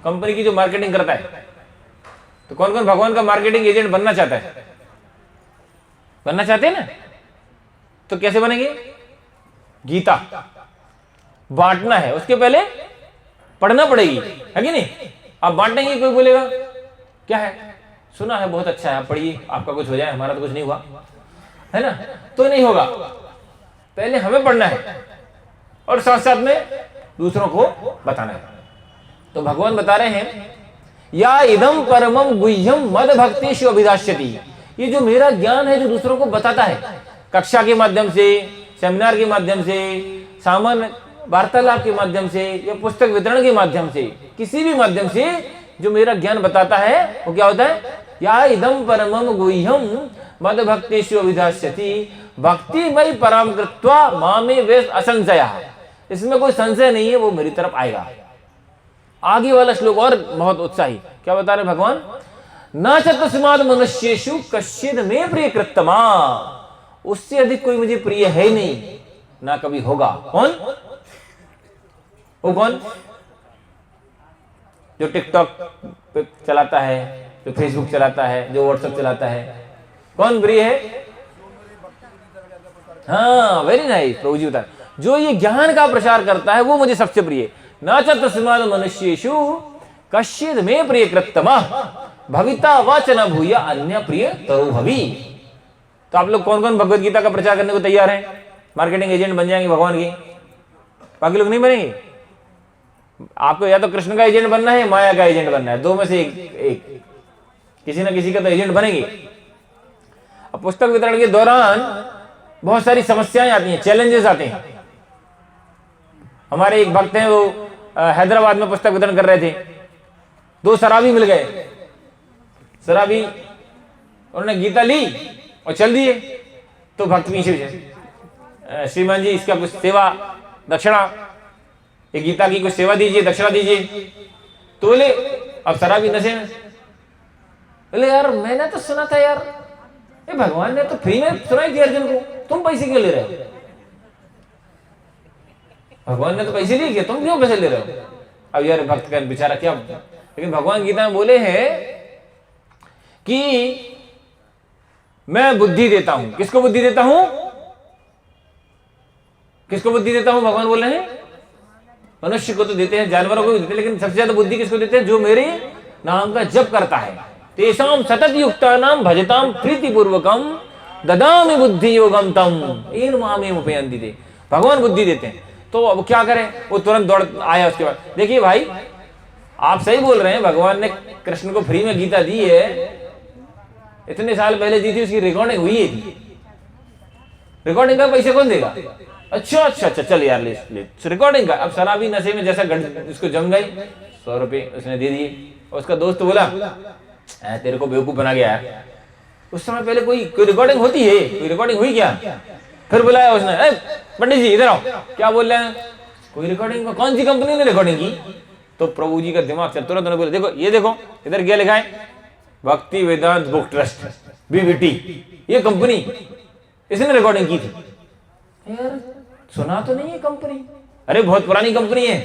Speaker 1: कंपनी की जो मार्केटिंग करता है। तो कौन कौन भगवान का मार्केटिंग एजेंट बनना चाहता है? बनना चाहते हैं ना? तो कैसे बनेंगे? गीता बांटना है, उसके पहले पढ़ना पड़ेगी, है कि नहीं? आप बांटेंगे, कोई बोलेगा क्या है, सुना है बहुत अच्छा है, आप पढ़िए, आपका कुछ हो जाए, हमारा तो कुछ नहीं हुआ, है ना? तो नहीं होगा, पहले हमें पढ़ना है और साथ साथ में दूसरों को बताना है। तो भगवान बता रहे हैं या इदम परमम गुह्यम मद भक्तेषु अभिदास्यति, ये जो मेरा ज्ञान है जो दूसरों को बताता है, कक्षा के माध्यम से, सेमिनार के माध्यम से, सामान्य वार्तालाप के माध्यम से, या पुस्तक वितरण के माध्यम से, किसी भी माध्यम से जो मेरा ज्ञान बताता है, वो क्या होता है? या इदम परमम गुह्यम मद भक्तेषु अभिदास्यति भक्तिमयी परम कृत्वा मामे वेश असंशया, इसमें कोई संशय नहीं है, वो मेरी तरफ आएगा। आगे वाला श्लोक और बहुत उत्साही, क्या बता रहे भगवान? न च तस्मात् मनुष्येषु कश्चित् मे प्रिय कृत्तमा, उससे अधिक कोई मुझे प्रिय है नहीं, ना कभी होगा। कौन? वो कौन? जो टिकटॉक पे चलाता है, जो फेसबुक चलाता है, जो व्हाट्सएप चलाता है, कौन प्रिय है? हाँ, वेरी नाइस प्रभु जी बता, जो ये ज्ञान का प्रचार करता है वो मुझे सबसे प्रिय है। न च तस्मात् मनुष्येषु कश्चित् मे प्रिय कृत्तमा भविता वाच न भूया अन्य प्रिय तरो भवी। तो आप लोग कौन कौन भगवत गीता का प्रचार करने को तैयार हैं? मार्केटिंग एजेंट बन जाएंगे भगवान के, बाकी लोग नहीं बनेंगे। आपको या तो कृष्ण का एजेंट बनना है, माया का एजेंट बनना है, दो में से एक किसी ना किसी का तो एजेंट बनेंगे। अब पुस्तक वितरण के दौरान बहुत सारी समस्याएं आती हैं, चैलेंजेस आते हैं। हमारे एक भक्त हैं, वो हैदराबाद में पुस्तक वितरण कर रहे थे, दो शराबी मिल गए, शराबी, उन्होंने गीता ली और चल दिए। तो भक्त पीछे, श्रीमान जी इसका कुछ सेवा दक्षिणा, ये गीता की कुछ सेवा दीजिए, दक्षिणा दीजिए। तो बोले, अब शराबी नशे में, बोले यार मैंने तो सुना था यार, ये भगवान ने तो फ्री में सुनाई थी अर्जुन को, तुम पैसे क्यों ले रहे हो? भगवान ने तो पैसे लिए, तुम क्यों पैसे ले रहे हो? अब यार भक्त का बेचारा क्या, लेकिन भगवान गीता में बोले हैं कि मैं बुद्धि देता हूं। किसको बुद्धि देता हूं? किसको बुद्धि देता हूं? भगवान बोल रहे हैं मनुष्य को तो देते हैं, जानवरों को भी देते हैं, लेकिन सबसे ज्यादा बुद्धि किसको देते हैं? जो मेरे नाम का जप करता है। तेषां सतत युक्तानां भजतां प्रीतिपूर्वकं ददामि बुद्धि योगम तम येन मामेव उपयन्ति ते। भगवान बुद्धि देते हैं। तो अब क्या करें? वो तुरंत दौड़ आया उसके बाद। देखिए भाई, आप सही बोल रहे हैं, भगवान ने कृष्ण को फ्री में गीता दी है, इतने साल पहले दी थी, उसकी रिकॉर्डिंग हुई है, रिकॉर्डिंग का पैसे कौन देगा? अच्छा अच्छा अच्छा, चल यार ले रिकॉर्डिंग का। अब शराबी नशे में जैसा उसको जम गई, 100 रुपए उसने दे दिए। उसका दोस्त बोला तेरे को बेवकूफ बना गया है। उस समय पहले कोई रिकॉर्डिंग होती है? कोई रिकॉर्डिंग हुई क्या? फिर बुलाया उसने, पंडित जी इधर आओ, क्या बोल रहे हैं? कोई रिकॉर्डिंग, कौन सी कंपनी ने रिकॉर्डिंग की? तो प्रभु जी का दिमाग चल, तुरंत बोले देखो ये देखो इधर क्या लिखा है, भक्ति वेदांत बुक ट्रस्ट BVT, ये कंपनी, इसने रिकॉर्डिंग की थी। यार सुना तो नहीं है कंपनी? अरे बहुत पुरानी कंपनी है।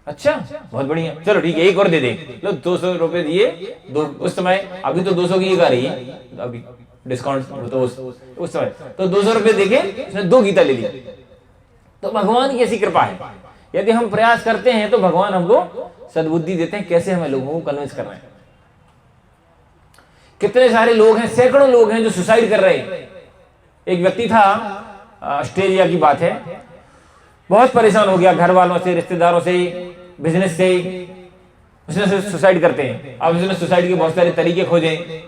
Speaker 1: अच्छा बहुत बढ़िया, चलो ठीक है एक और दे दे। लो 200 रुपए दिए, दो उस समय, अभी तो 200 की एक आ रही है अभी डिस्काउंट, तो उस समय तो 200 रुपए देके उसने 2 गीता ले ली। तो भगवान की ऐसी कृपा है, यदि हम प्रयास करते हैं तो भगवान हमको सद्बुद्धि देते हैं कैसे हमें लोगों को कन्विंस करना है। कितने सारे लोग हैं, सैकड़ों लोग हैं जो सुसाइड कर रहे हैं। एक व्यक्ति था, ऑस्ट्रेलिया की बात है, बहुत परेशान हो गया घर वालों से, रिश्तेदारों से, बिजनेस से, उसने सुसाइड करते हैं। अब उसने सुसाइड के बहुत सारे तरीके खोजे,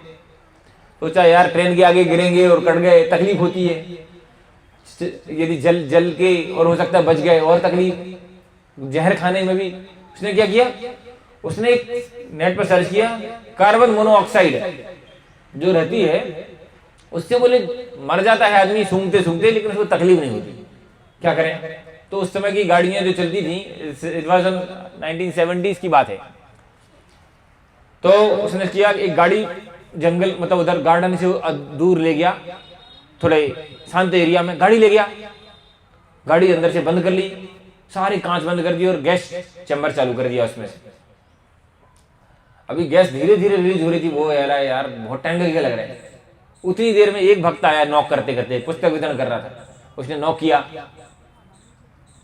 Speaker 1: सोचा यार ट्रेन के आगे गिरेंगे और कट गए, तकलीफ होती है, यदि जल जल के और हो सकता है बच गए और तकलीफ, जहर खाने में भी। उसने क्या किया, उसने एक नेट पर सर्च किया, कार्बन मोनोऑक्साइड जो रहती है उससे बोले मर जाता है आदमी सूंघते सूंघते, लेकिन उसको तकलीफ नहीं होती, क्या करें। तो उस समय की गाड़ियां जो चलती थी, इट वाज 1970s की बात है, तो उसने किया एक गाड़ी जंगल मतलब उधर गार्डन से दूर ले गया, थोड़े शांत एरिया में गाड़ी ले गया, गाड़ी अंदर से बंद कर ली, सारे कांच बंद कर दिए और गैस चैम्बर चालू कर दिया उसमें से। अभी गैस धीरे धीरे रिलीज हो रही थी, वो यार बहुत टाइम लगेगा लग रहा है। उतनी देर में एक भक्त आया नॉक करते करते, पुस्तक वितरण कर रहा था, उसने नॉक किया,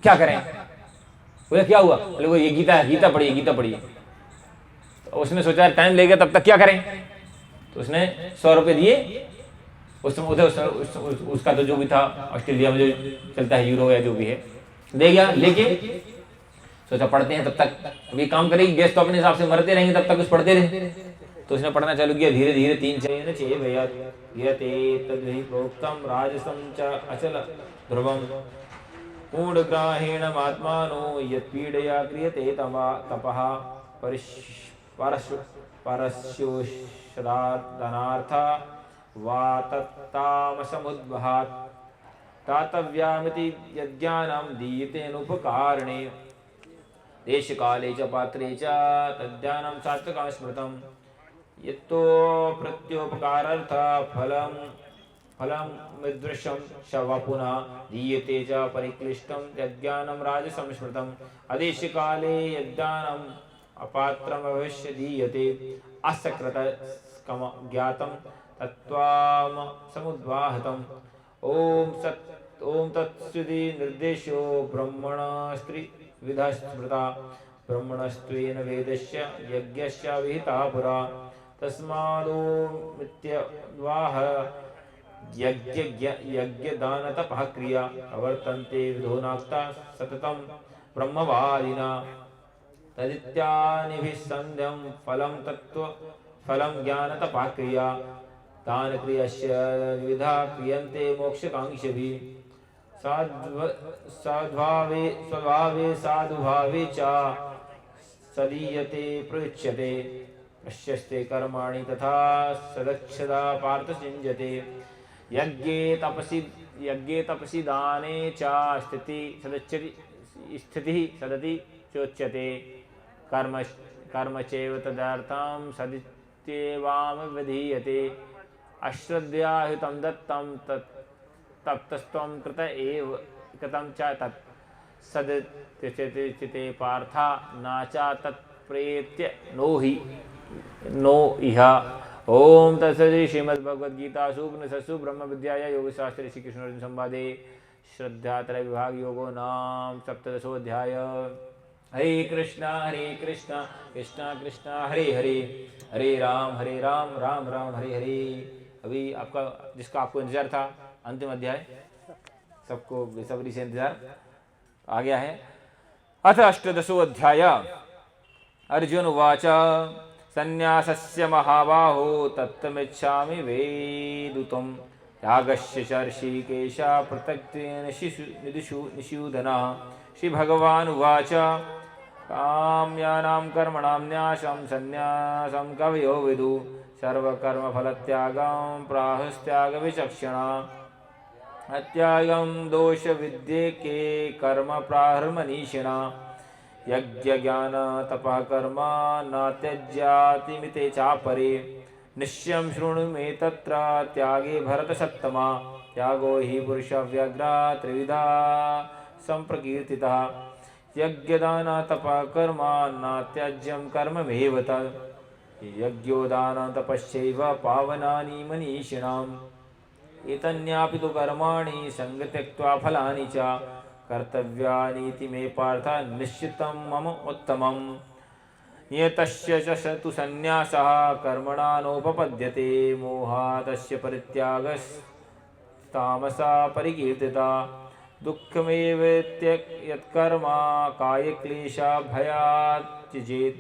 Speaker 1: क्या करें, बोले क्या हुआ, बोले वो ये गीता है, गीता पढ़िए गीता पढ़िए। तो उसने सोचा टाइम लगेगा तब तक क्या करें, तो उसने 100 रुपए दिए। उसका तो जो भी था ऑस्ट्रेलिया में जो चलता है यूरो या जो भी है, दे गया लेके, सोचा पढ़ते हैं तब तक, अभी काम करेगी गैस तो अपने हिसाब से मरते रहेंगे तब तक कुछ पढ़ते रहे। तो उसने पढ़ना चालू किया, धीरे धीरे 3 भैया तद्वि प्रोक्तम राजसं च अचल ध्रुवम पूर्णग्राहेण आत्मानो यत्पीडया क्रियते तपः परस्योषदार्थ वा तत्तामसमुद्भवात् दातव्यामिति यज्ञानं दीयतेनुपकारणे देशकाले च पात्रे च तद्ध्यानं सात्विकं स्मृतं यत्तो प्रत्योपकारार्थ फलं मिदृशं शव पुनः दीयते च परिक्लिष्टं यज्ञानं राजसं स्मृतम् अदेशकाले यज्ञानम् अपात्रमवश्य दीयते असकृतस्कम ज्ञातं तत्त्वाम समुद्वाहतम् ओम तत्सुदि निर्देशो ब्रह्मण स्त्रीविधः स्मृता ब्रह्मणस्त्वेन वेदस्य यज्ञस्य विहिता पुरा तस्मादोमित्यवाह यज्ञदानतपः क्रिया अवर्तन्ते विधोनाक्ता सततं ब्रह्मवादिना तदित्यानिभिस्सन्ध्यं फलं तत्त्वफलं ज्ञानतपः क्रिया दानक्रियस्य विविधा क्रियन्ते मोक्षकाङ्क्षिभिः स्वभावे साधुभावे च सदीयते प्रयुच्यते पश्यस्ते कर्माणि तथा सदक्षदा पार्थ सिञ्जते यज्ञे तपसि दाने च स्थितिः सदति चोच्यते कर्म चैव तदर्थं सदित्येवाम विधीयते अश्रद्धयाहुतं दत्तं तप्तस्त्वं कृत एव कृतं च तत् सदित्यचिते पार्था न च तत्प्रेत्य नो इह। ओम तत्सदि श्रीमद्भगवद्गीतासु उपनिषत्सु ब्रह्म विद्याया योगशास्त्रे श्री कृष्ण अर्जुन संवादे श्रद्धात्रय विभाग योगो नाम 17 हरे कृष्णा कृष्णा कृष्णा हरे हरे हरे राम राम राम हरे हरे। अभी आपका जिसका आपको इंतजार था अंतिम अध्याय, सबको बेसब्री से इंतजार आ गया है। अथ 18 अध्याय। अर्जुन उवाच संन्यासस्य महाबाहो तत्त्वमिच्छामि वेदितुं त्यागस्य च ऋषिकेश पृथक्त्वेन निषूदनः। श्रीभगवान् उवाच काम्यानां कर्मणां न्यासं संन्यासं कवयो विदु सर्वकर्मफलत्यागं प्राहुस्त्यागविचक्षणा अत्यागं दोषविद्येके कर्म प्राहुर्मनीषिणा यज्ञज्ञानतपः कर्म न त्यज्यातिमिते चापरे निश्चयं शृणु मे तत्र त्यागे भरतसत्तमा त्यागो हि पुरुषव्यग्रा त्रिविधा संप्रकीर्तितः यज्ञदान तपः कर्म नात्याज्यं कर्ममेव तत् यज्ञोदान तपश्चैव पावनानि मनीषिणाम् एतन्यापि तु कर्माणि संग त्यक्त्वा फलानि च कर्तव्यानीति मे पार्थ निश्चितं मम उत्तमम् नियतस्य च तु संन्यासः कर्मणा नोपपद्यते मोहादस्य परित्यागस्तामसा परिकीर्तिता दुःखमेव यत्कर्म कायक्लेशा भयात् त्यजेत्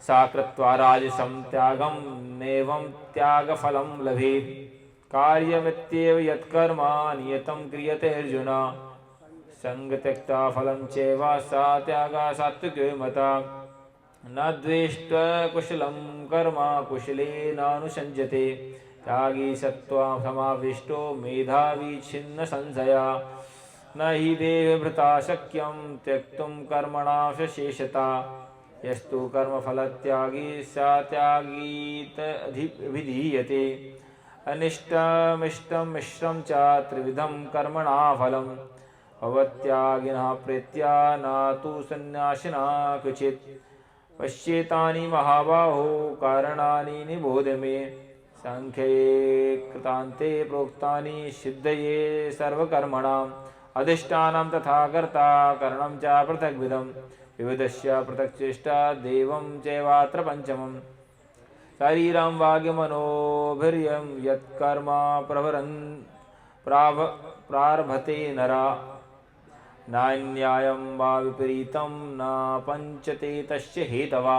Speaker 1: सा कृत्वा राजसं त्यागं नैवं त्यागफलं लभेत् कार्यमित्येव यत्कर्म नियतं क्रियते अर्जुन संग त्यक्ता फलं चैव सा त्यागा सात्विके मता न द्वेष्ट्वा कुशलं कर्म कुशलेनानुषज्यते त्यागी सत्त्वा समाविष्टो मेधावी छिन्न संशया न हि देहभृता शक्यं त्यक्तुं कर्मणाशेषता यस्तु कर्मफलत्यागी सा त्यागीतभिधीयते अनिष्टमिष्टं मिश्रं च त्रिविधं कर्मणा फलं भवत्यागिनः प्रीत्या न तु सन्न्यासिनः क्वचित् पश्येतानि महाबाहो कारणानि निबोध मे सांख्ये कृतान्ते प्रोक्तानि सिद्धये सर्वकर्मणाम् अधिष्ठानं तथा कर्ता करणं च पृथग्विधं विविधस्य पृथक्चेष्टा देवं चैवात्र पंचमम् शरीरं वाग्मनोभिर्यं यत्कर्म प्रारभते नरा नान्यायं वा विपरीतं न पंचते तस्य हेतवा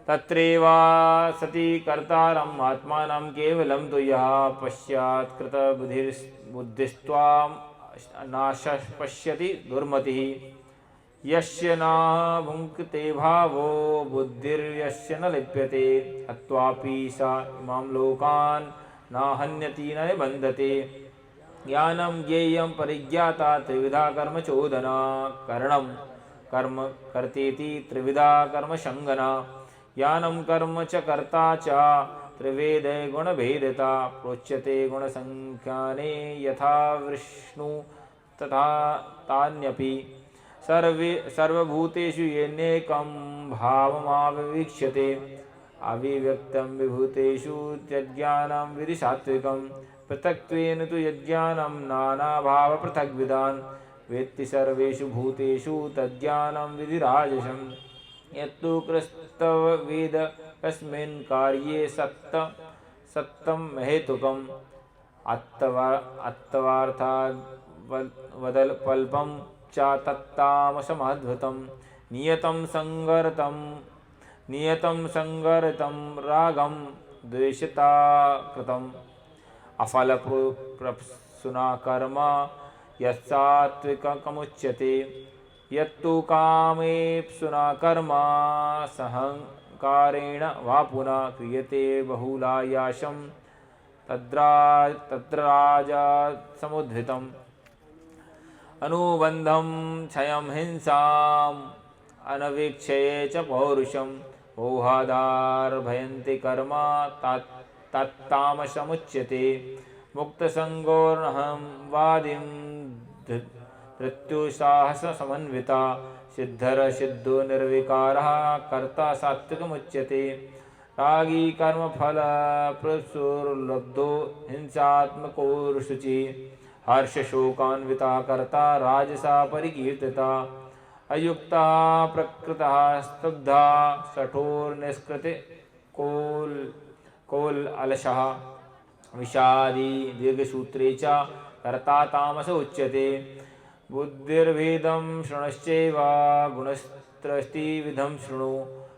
Speaker 1: तत्रैवा सति कर्तारम् आत्मानं केवलं तु यः पश्चात् कृतबुद्धिस्त्वां नाश पश्यति दुर्मतिः यस्य न भुङ्क्ते भावो बुद्धिर्यस्य न लिप्यते हत्वापि सा इमां लोकान् न हन्यति न निबन्धते ज्ञानं ज्ञेयं परिज्ञाता त्रिविधा कर्मचोदना करणं कर्म कर्तेति त्रिविधा कर्मसंगना ज्ञानं कर्म च कर्ता च त्रिवेद गुणभेदता प्रोच्यते गुणसंख्याने यथा विष्णु तथा तान्यपि सर्वभूतेषु येनेकं भावमाविवीक्ष्यते अविव्यक्तं विभूतेषु तज्ज्ञानं विधि सात्विकं पृथक्त्वेन तु यज्ञानं नानाभावपृथग्विदान् वेत्ति सर्वेषु भूतेषु तज्ज्ञानं विधि राजसं यत्तु कृस्तवेद कस्मिन् कार्ये सत्तं हेतुकम् अत्तवार्थावदल्पं च तत्तामसमद्भुतं नियतं संगरतं रागं द्वेषता कृतम् अफलप्रप्सुना कर्म यत्सात्विकमुच्यते यत्तु कामेप्सुना कर्म सहंकारेण वा पुनः क्रियते बहुलायासं तत्र राजा समुद्धृतम् अनुबन्धं क्षयं हिंसाम् अनवीक्षये च पौरुषं मोहादारभयन्ति कर्म तत्तामसमुच्यते मुक्तसंगोर्नहं वादिं धृत्युसाहसमन्विता सिद्धो निर्विकारः कर्ता सात्विकमुच्यते रागी कर्मफलप्रसुर्लब्धो हिंसात्मको शुचि हर्षशोकान्विता कर्ता राजसा परिकीर्तिता अयुक्ता प्रकृतः स्तब्धा शठोर्निष्कृति कोल अलशः विषादी दीर्घसूत्रे च कर्ता तामस उच्यते बुद्धिर्भेदं शृणश्चैव गुणस्त्रस्तिविधं शृणु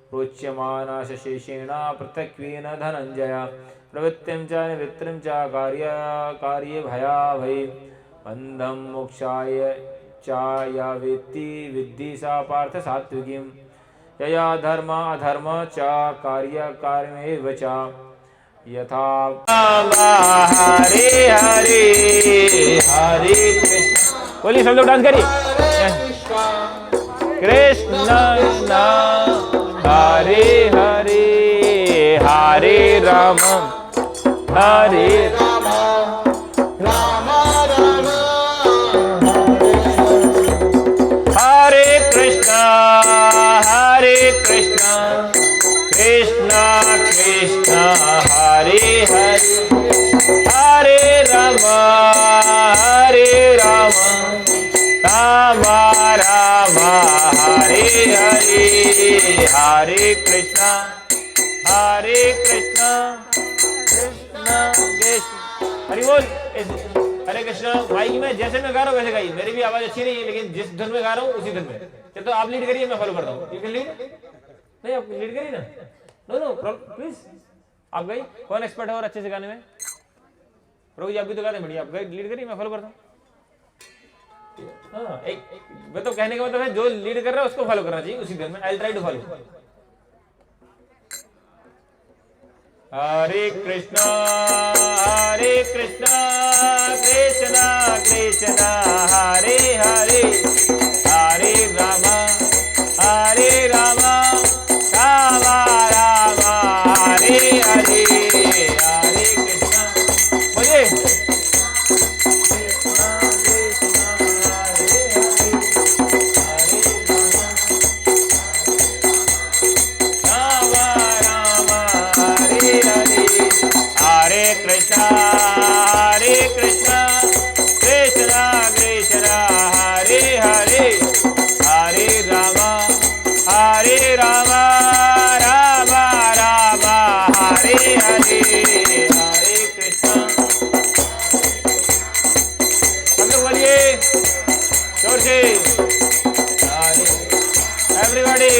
Speaker 1: प्रोच्यमाना शेषेण पृथक्त्वेन धनञ्जय प्रवृत्तिं च निवृत्तिं च कार्ये भयाभये बन्धं मोक्षाय च या वेत्ति विद्धि सा पार्थ सात्विकीं यया धर्म अधर्म च कार्यकार्यमेव च यथा हरे हरे हरे कृष्ण बोलिए सब लोग डांस करिए कृष्ण हरे हरे हरे राम हरे राम राम राम हरे हरे राम राम राम हरे हरे हरे कृष्णा कृष्ण कृष्ण हरि बोल। हरे कृष्ण भाई की मैं जैसे मैं गा रहा हूँ वैसे गाइए। मेरी भी आवाज अच्छी नहीं है लेकिन जिस धुन में गा रहा हूँ उसी धुन में। तो आप लीड करिए, मैं फॉलो करता हूँ। You can lead. नहीं आप लीड करिए ना। नो नो प्लीज आप गई। कौन एक्सपर्ट है और अच्छे से गाने में? प्रभु जी आप भी तो गाते बढ़िया। आप गए लीड करिए, मैं फॉलो करता हूँ। हाँ एक मैं तो कहने का मतलब है जो लीड कर रहा है उसको फॉलो करना चाहिए उसी धुन में। I will try to follow. Hare Krishna Krishna Krishna Hare Hare Hare Ram Ram Ram Hare Hare Hare Krishna. बोलिए कृष्णा कृष्णा कृष्णा हरे हरे हरे राम राम राम हरे हरे हरे कृष्णा। हम लोग बोलिए जोर से एवरीबॉडी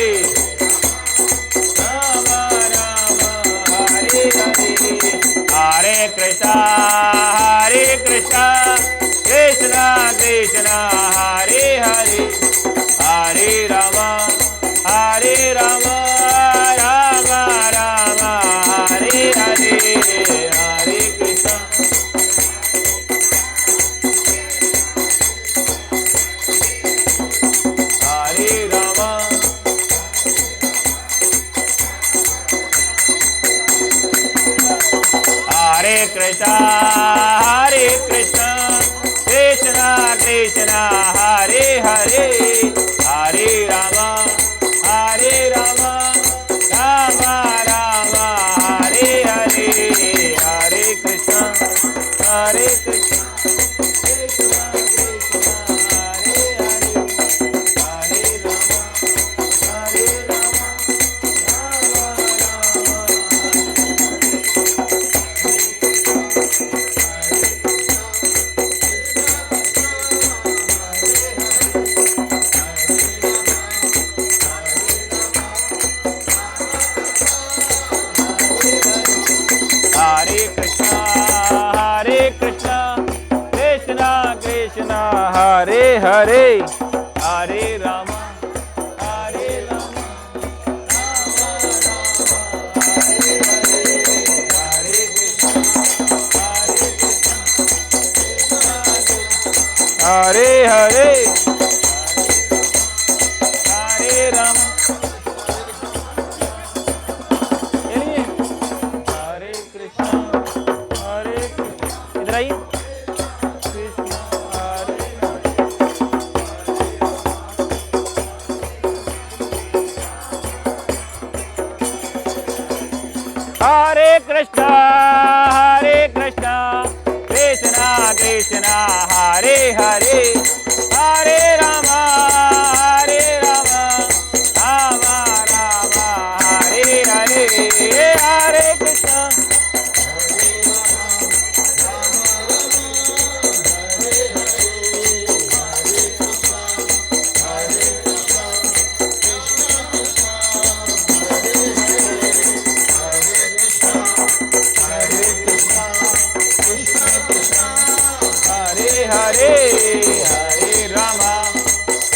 Speaker 1: राम राम हरे हरे हरे कृष्णा कृष्णा कृष्णा हरे हरे हरे राम राम राम हरे हरे हरे कृष्णा। हरे राम हरे कृष्णा कृष्णा कृष्णा हरे हरे हरे राम राम राम हरे हरे हरे कृष्णा कृष्णा कृष्णा हरे हरे हरे राम हरे कृष्णा कृष्णा कृष्णा हरे हरे हरे राम हरे हरे हरे राम। हरे कृष्णा इधर आइए। कृष्णा हरे कृष्णा कृष्णा कृष्णा हरे हरे हरे राम राम हरे हरे हरे कृष्णा हरे हरे राम हरे कृष्णा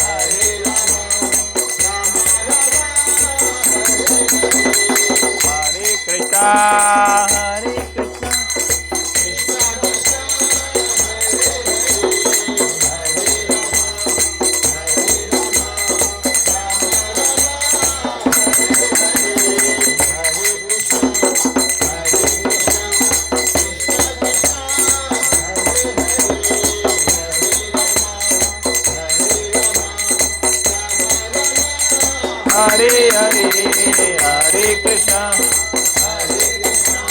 Speaker 1: हरे हरे हरे कृष्णा हरे कृष्णा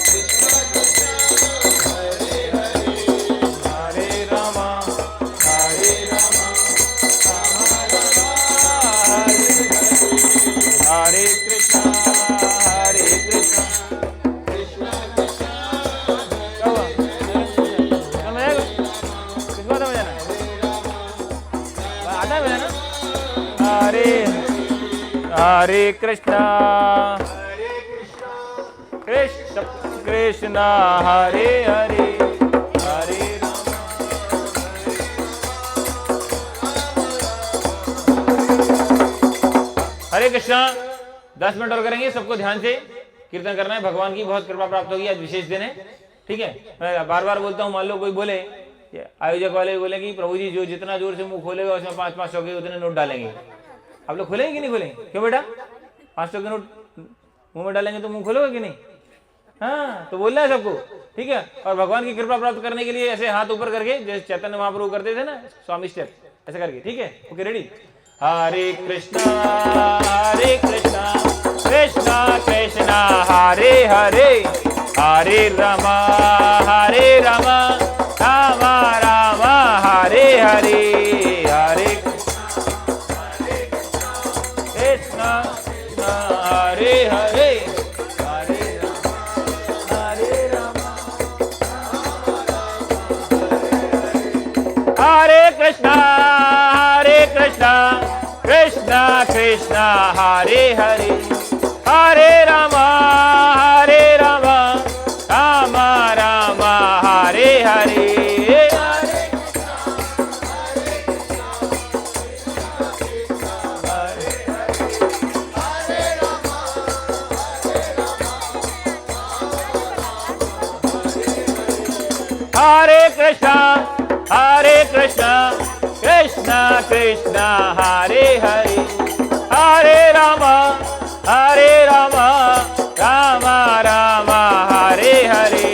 Speaker 1: कृष्णा कृष्णा हरे हरे हरे कृष्णा कृष्ण कृष्णा हरे हरे हरे राम हरे कृष्णा। 10 मिनट और करेंगे, सबको ध्यान से कीर्तन करना है। भगवान की बहुत कृपा प्राप्त होगी, आज विशेष दिन है, ठीक है। मैं बार बार बोलता हूँ, मान लो कोई बोले, आयोजक वाले बोले कि प्रभु जी जो जितना जोर से मुंह खोलेगा उसमें 500 के उतने नोट डालेंगे। आप लोग खोलेंगे कि नहीं खोलेंगे? क्यों बेटा? 500 के नोट मुंह में डालेंगे तो मुंह खोलोगे कि नहीं? हाँ, तो बोलना है सबको, ठीक है। और भगवान की कृपा प्राप्त करने के लिए ऐसे हाथ ऊपर करके, जैसे चैतन्य महाप्रभु करते थे ना, स्वामी स्टेप, ऐसे करके, ठीक है। Okay, ready? हरे कृष्णा कृष्णा कृष्णा हरे हरे हरे रामा राम राम हरे हरे हरे कृष्णा हरे हरे हरे राम हरे कृष्णा कृष्णा कृष्णा हरे हरे हरे राम राम राम हरे हरे हरे कृष्णा कृष्णा कृष्णा हरे हरे हरे राम राम राम हरे हरे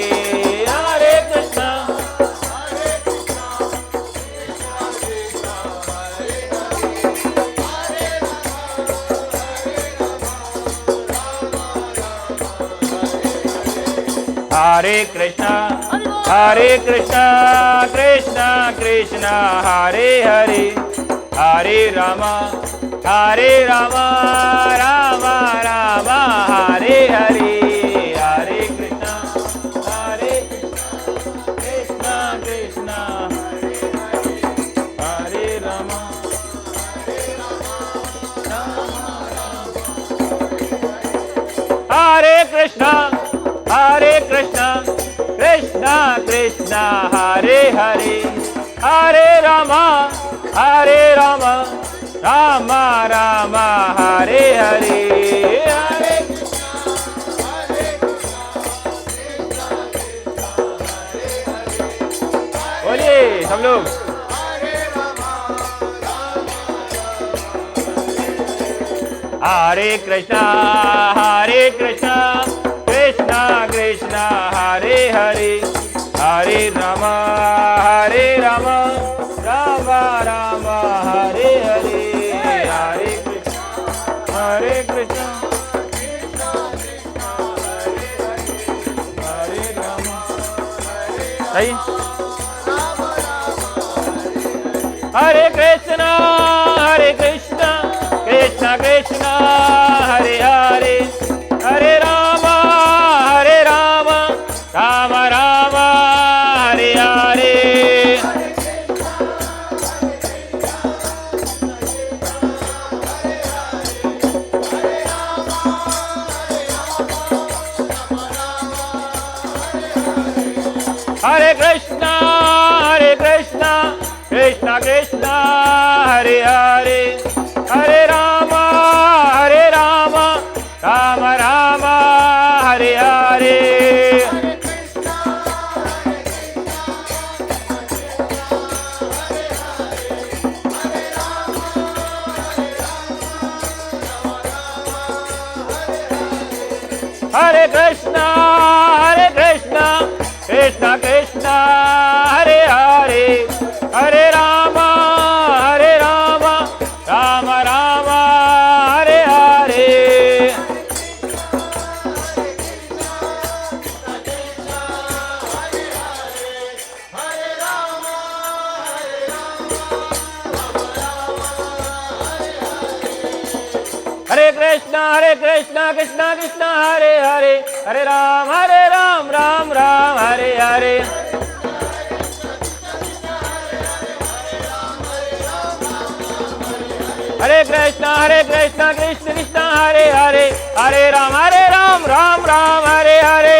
Speaker 1: हरे कृष्णा हरे कृष्णा कृष्णा कृष्णा हरे हरे हरे राम राम राम हरे हरे हरे कृष्णा कृष्णा हरे राम हरे कृष्णा कृष्णा कृष्णा हरे हरे हरे राम राम राम हरे हरे हरे बोलिए सब लोग। हरे कृष्णा कृष्णा कृष्णा हरे हरे हरे राम राम राम हरे हरे हरे कृष्णा हरे राम। सही। हरे कृष्णा कृष्णा कृष्णा हरे हरे हरे राम राम राम हरे हरे हरे कृष्णा कृष्णा कृष्णा हरे हरे हरे राम राम राम हरे हरे हरे कृष्णा कृष्णा हरे हरे हरे राम राम राम हरे हरे हरे कृष्णा कृष्णा कृष्णा हरे हरे हरे राम राम राम हरे हरे हरे कृष्णा कृष्ण कृष्ण हरे हरे, हरे राम राम राम हरे हरे।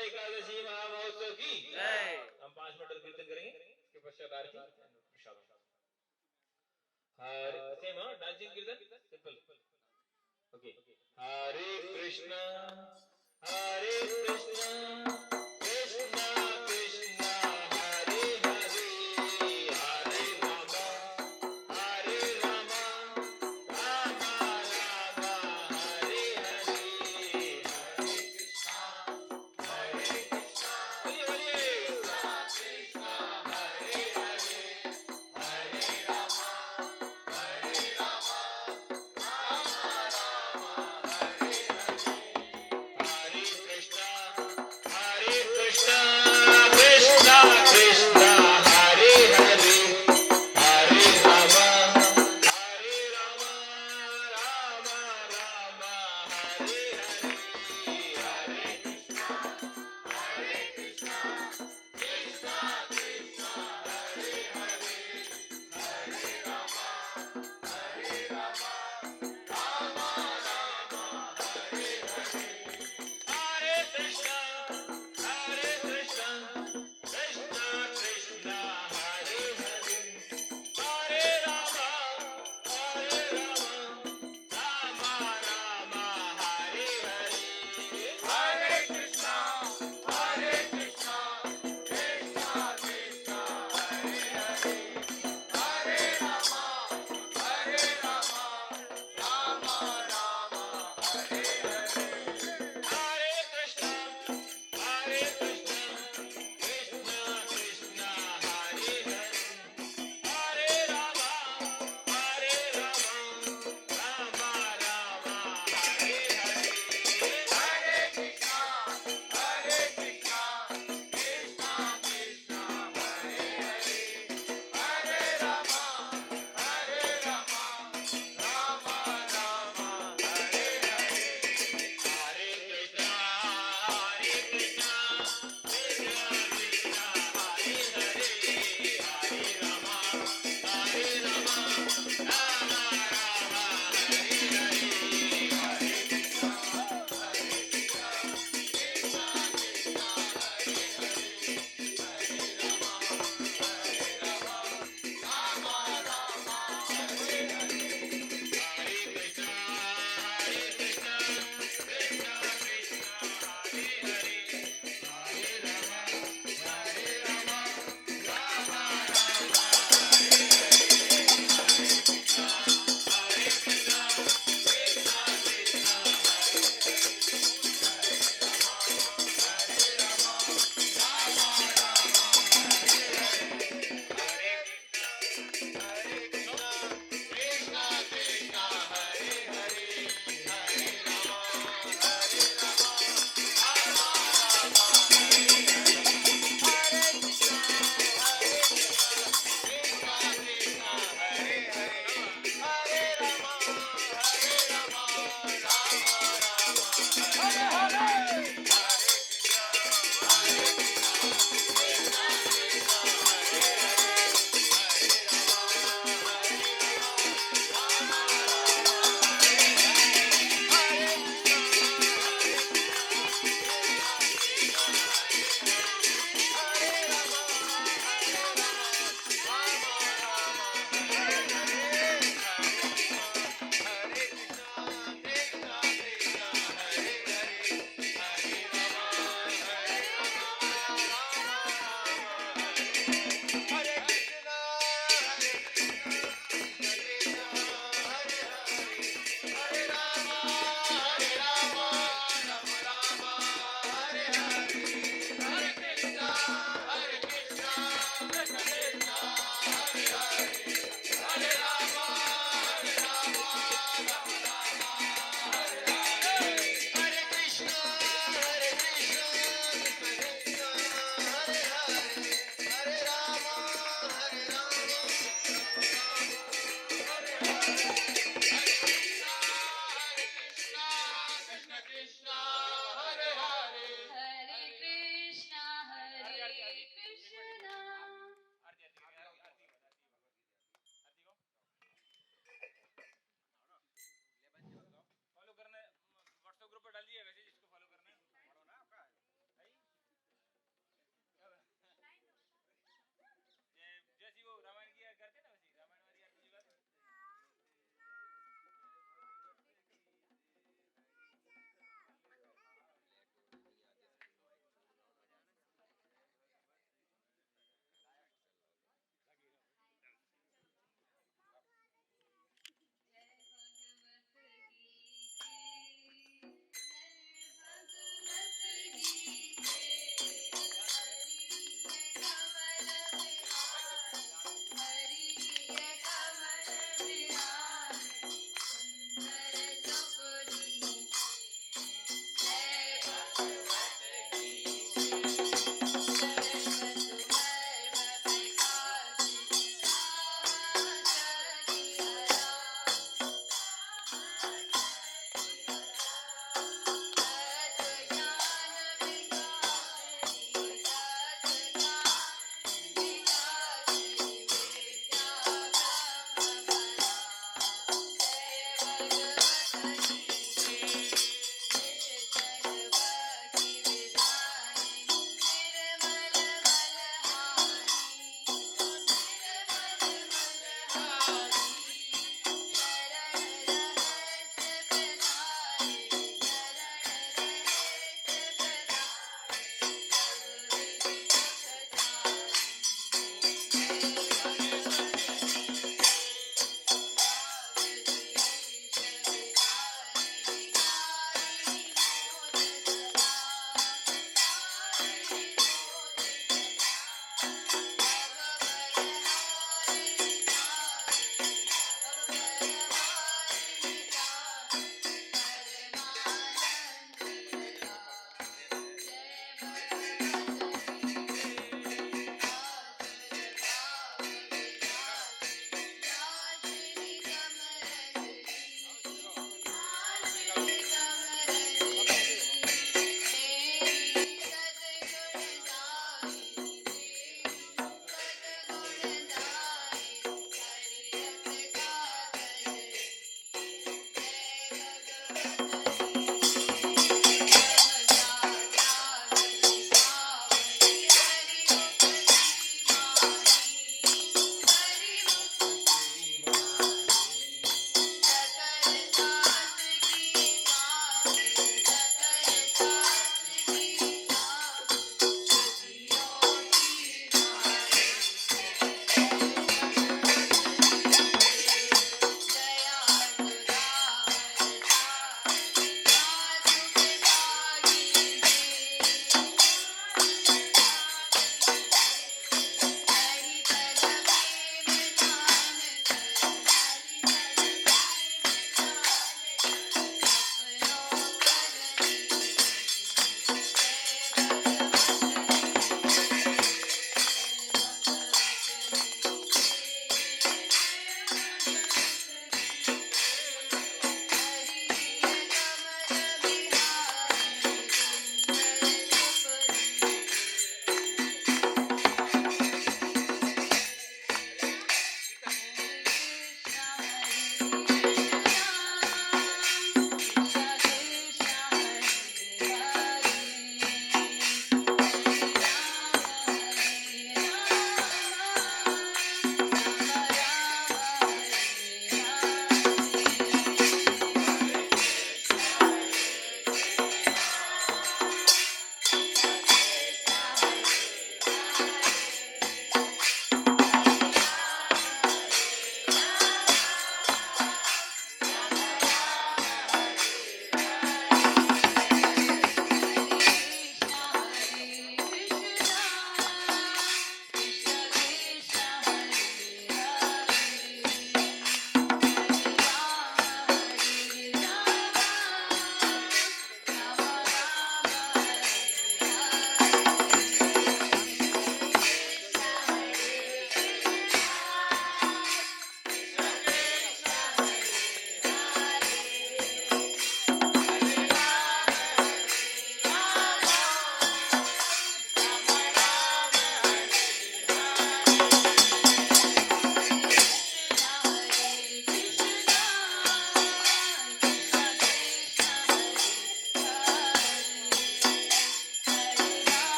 Speaker 1: एकादशी महामहोत्सव की हम 5 मिनट कीर्तन करेंगे, इसके पश्चात आरती प्रसाद। हरे सेम डांसिंग कीर्तन सिंपल। ओके, हरे कृष्णा कृष्णा कृष्णा हरे हरे, हरे राम राम राम हरे हरे, हरे कृष्णा बोलिए बोलिए, कृष्णा हरे हरे, हरे राम कृष्णा कृष्णा हरे हरे, हरे राम राम राम हरे हरे, हरे कृष्णा कृष्णा कृष्णा हरे हरे, हरे राम राम हरे हरे, हरे कृष्णा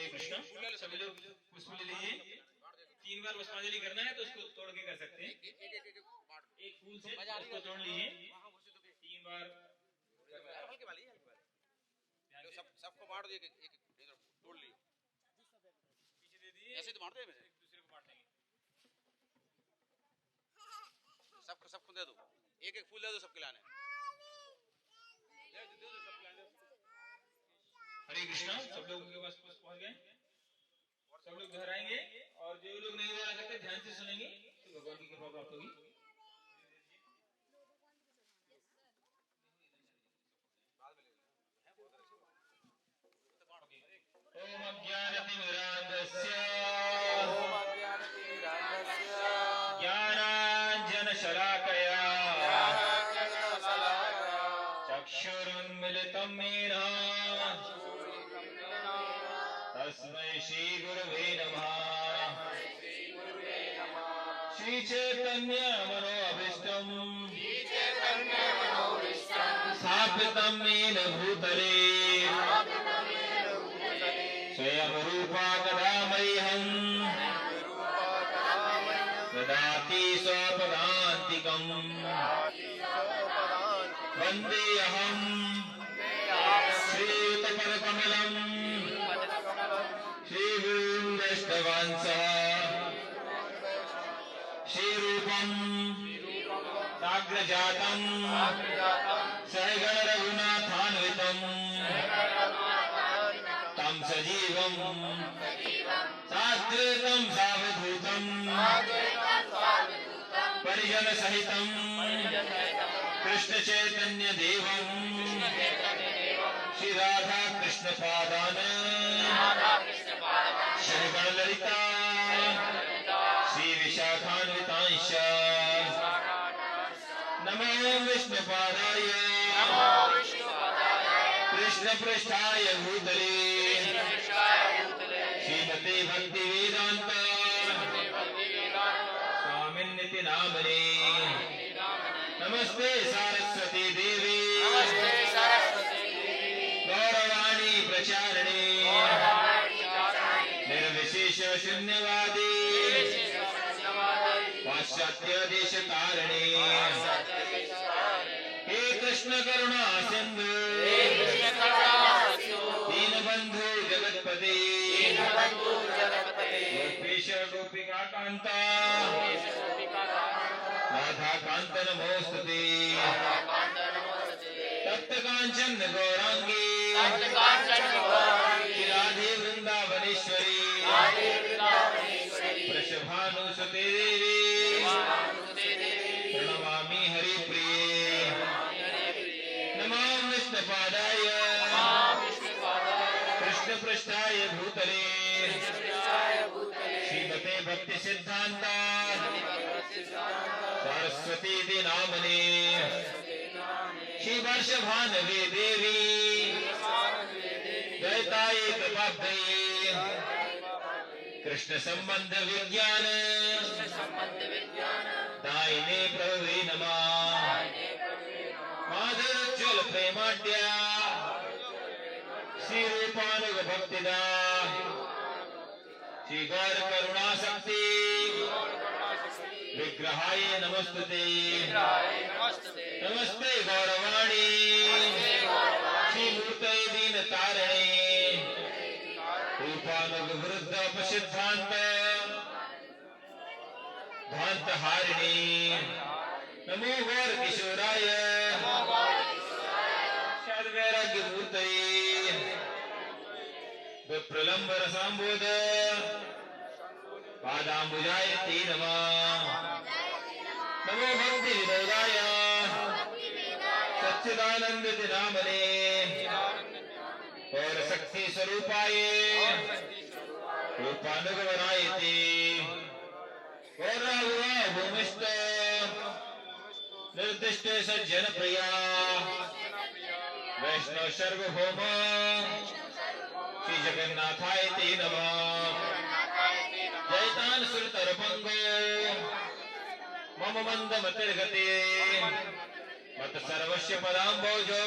Speaker 1: हरे कृष्ण। सभी लोग पुष्प ले लीजिए। 3 बार पुष्पांजलि करना है तो उसको तोड़ के कर सकते हैं। एक फूल से उसको तोड़ लीजिए 3 बार।
Speaker 2: हल्के वाली सबको बांट दिए, एक इधर तोड़ लिए,
Speaker 1: पीछे दे दिए,
Speaker 2: ऐसे तो बांट दे,
Speaker 1: एक दूसरे को बांट देंगे।
Speaker 2: सबको दे दो, एक एक फूल दे दो सबके लाने।
Speaker 1: हरे कृष्णा। सब लोगों के पास पुष्प पहुंच गए। सब लोग दोहराएंगे और जो लोग नहीं दोहरा सकते ध्यान से सुनेंगे तो भगवान की कृपा प्राप्त होगी। ओम अज्ञानतिमिरान्धस्य ज्ञानाञ्जनशलाकया चक्षुरुन्मिलितं येन तस्मै श्रीगुरवे नमः। श्रीचैतन्य मनोभीष्टं स्थापितं येन भूतले स्वयं रूपा कदा मह्यं ददाति स्वपदान्तिकम्। वन्देऽहं श्रीयुतपदकमलं श्रीगुरुं वैष्णवांसः श्रीरूपं साग्रजातं सहगण रघुनाथान्वितं तं सजीवं साद्वैतं सावधूतं परिजन सहितं कृष्ण चैतन्य देवं श्री राधा कृष्ण पादान श्रीगण ललिता श्री विशाखान्वितांश नमो विष्णुपादाय कृष्ण पृष्ठाय भूतले श्रीमते भक्ति वेदांत स्वामिन्निति नामने। नमस्ते सरस्वती देवी गौरवाणी प्रचारिणे निर्विशेष शून्यवादी पाश्चात्य देश तारिणे। हे कृष्ण करुणा सिंधु दीनबंधु जगतपते गोपीश गोपिका कांता राधा कांत नमोस्तुते। तप्त कांचन गौरांगी राधे वृंदावनेश्वरी वृषभानुसुते देवी प्रणमामि हरिप्रिये। नमो विष्णुपादाय कृष्ण पृष्ठाय भूतले श्रीमते भक्ति सिद्धांत सरस्वती नामने। श्री वर्ष भानवे देवी दैताये कृपाब्धये कृष्ण संबंध विज्ञान दायिने प्रभवे नमः। माधुर्योज्वल प्रेमाढ्या श्री रूपानुग भक्तिदा श्री गौर करुणा शक्ति विग्रहाय नमस्तुते। नमस्ते गौरवाणी श्री मूर्तये दीन तारिणे रूपानुग वृद्ध उपसिद्धांत ध्वांत हारिणी। नमो गौर किशोराय शाद वैराग्य मूर्तये विप्रलंब रसाम्बोध पादाम्बुजाय ते नमः। नमो भक्ति विनोदाय सच्चिदानंद नामने और शक्ति स्वरूपाय रूपानुगमनाय ते गौरवा भूमिष्ठ निर्दिष्ट सज्जन प्रिया वैष्णव सर्वभौम श्री जगन्नाथाय ते नमः। जयतान सुरतरपंगो मम मंद मतिर्गते मत सर्वस्य पदाम्बोजो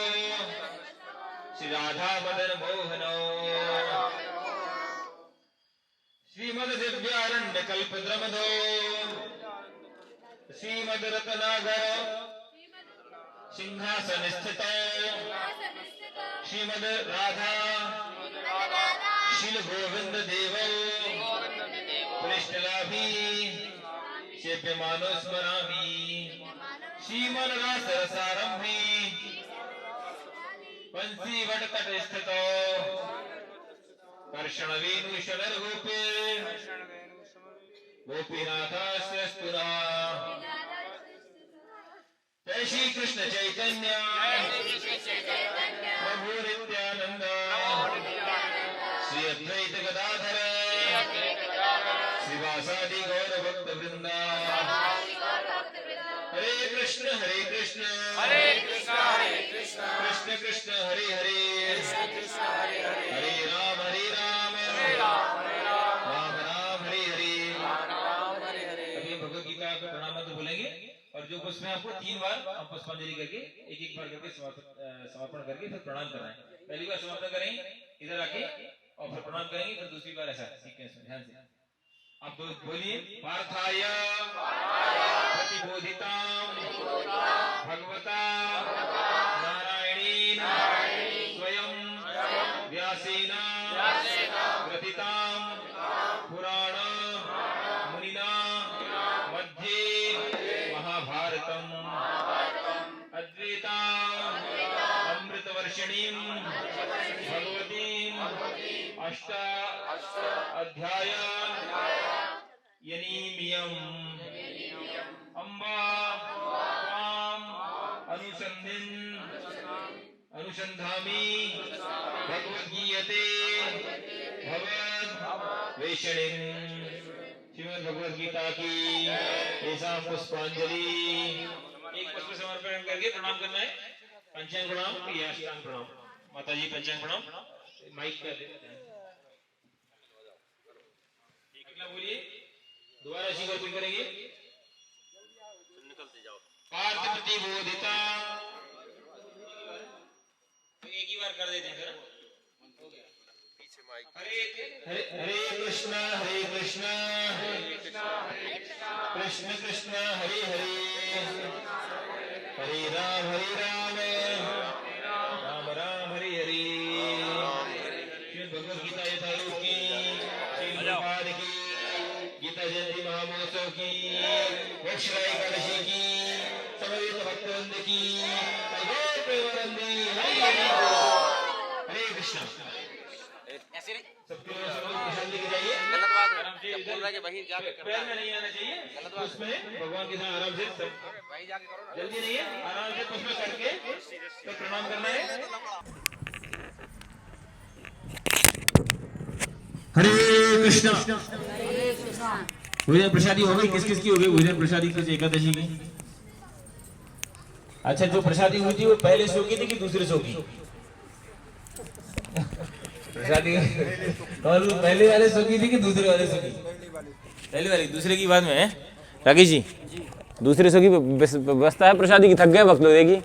Speaker 1: श्री राधा मदन मोहनो। श्रीमद दिव्यारण्य कल्पद्रमदो श्रीमद रत्नागर सिंहासन स्थित श्रीमद राधा शील गोविंद देव कृष्णलाभी सेव्यमानो स्मरामि श्रीमन रासरसारंभे पंसी वटतट स्थितो कर्षण वेणु शरर गोपे गोपीनाथस्य स्तुना जय श्री कृष्ण चैतन्य प्रभु नित्यानंद श्री अद्वैत गदाधर श्रीवासादि गौर भक्त वृंद हरे कृष्ण कृष्ण कृष्ण हरे हरे हरे राम राम राम हरे हरे। अभी भगवत गीता का प्रणाम मंत्र बोलेंगे और जो उसमें आपको 3 बार आप पुष्पांजलि करके एक बार करके समर्पण करके फिर प्रणाम करना है। पहली बार समर्पण करेंगे इधर आके और फिर प्रणाम करेंगे, फिर दूसरी बार ऐसा सीक्वेंस में ध्यान से आप बोलिए। पार्थाय प्रतिबोधितां भगवता नारायणेन स्वयं व्यासेन ग्रथितां पुराण मुनिना मध्ये महाभारतम् अद्वैताम् अमृतवर्षिणीं भगवतीम् अष्टाध्याय यनीमियम् अम्बा त्वाम् अनुसन्धामि भगवद्गीयते भगवद् वैष्णिम्। श्रीमद् भगवद गीता की ऐसा पुष्पांजलि एक पुष्प समर्पण करके प्रणाम करना है। पंचांग प्रणाम या अष्टांग प्रणाम। माता जी पंचांग प्रणाम माइक कर देते हैं। बोलिए दोबारा इसी को करेंगे। निकलते जाओ। पार्थ प्रतिबोधिता एक ही बार कर देते हैं फिर हो गया। पीछे माइक। हरे कृष्ण कृष्ण कृष्ण हरे हरे हरे राम राम राम हरे हरे। भगवद गीता यथारूप की श्रीपाद की गीता जयंती महामहोत्सव की मोक्षदा एकादशी की समवेत भक्तवृंद की प्रेमानंदी हरे कृष्ण। सबके प्रसाद लेके जाइए। गलत बात है बोल रहा है कि वहीं जाके पैर में नहीं आना चाहिए। उसमें भगवान के साथ आराम से वहीं जाके करो ना। जल्दी नहीं है, आराम से उसमें करके तो प्रणाम करना है। हरे कृष्णा। भोजन प्रसादी हो गई, किस किस की हो गई भोजन प्रसादी? कुछ एकादशी की। अच्छा जो प्रसादी हुई थी वो पहले सो की थी कि दूसरे सो की? प्रसादी पहले वाले सो की थी कि दूसरे वाले सो की? पहले वाली। दूसरे की बात में राकेश जी दूसरे सो की व्यवस्था है प्रसादी की। थक गए वक्त देगी।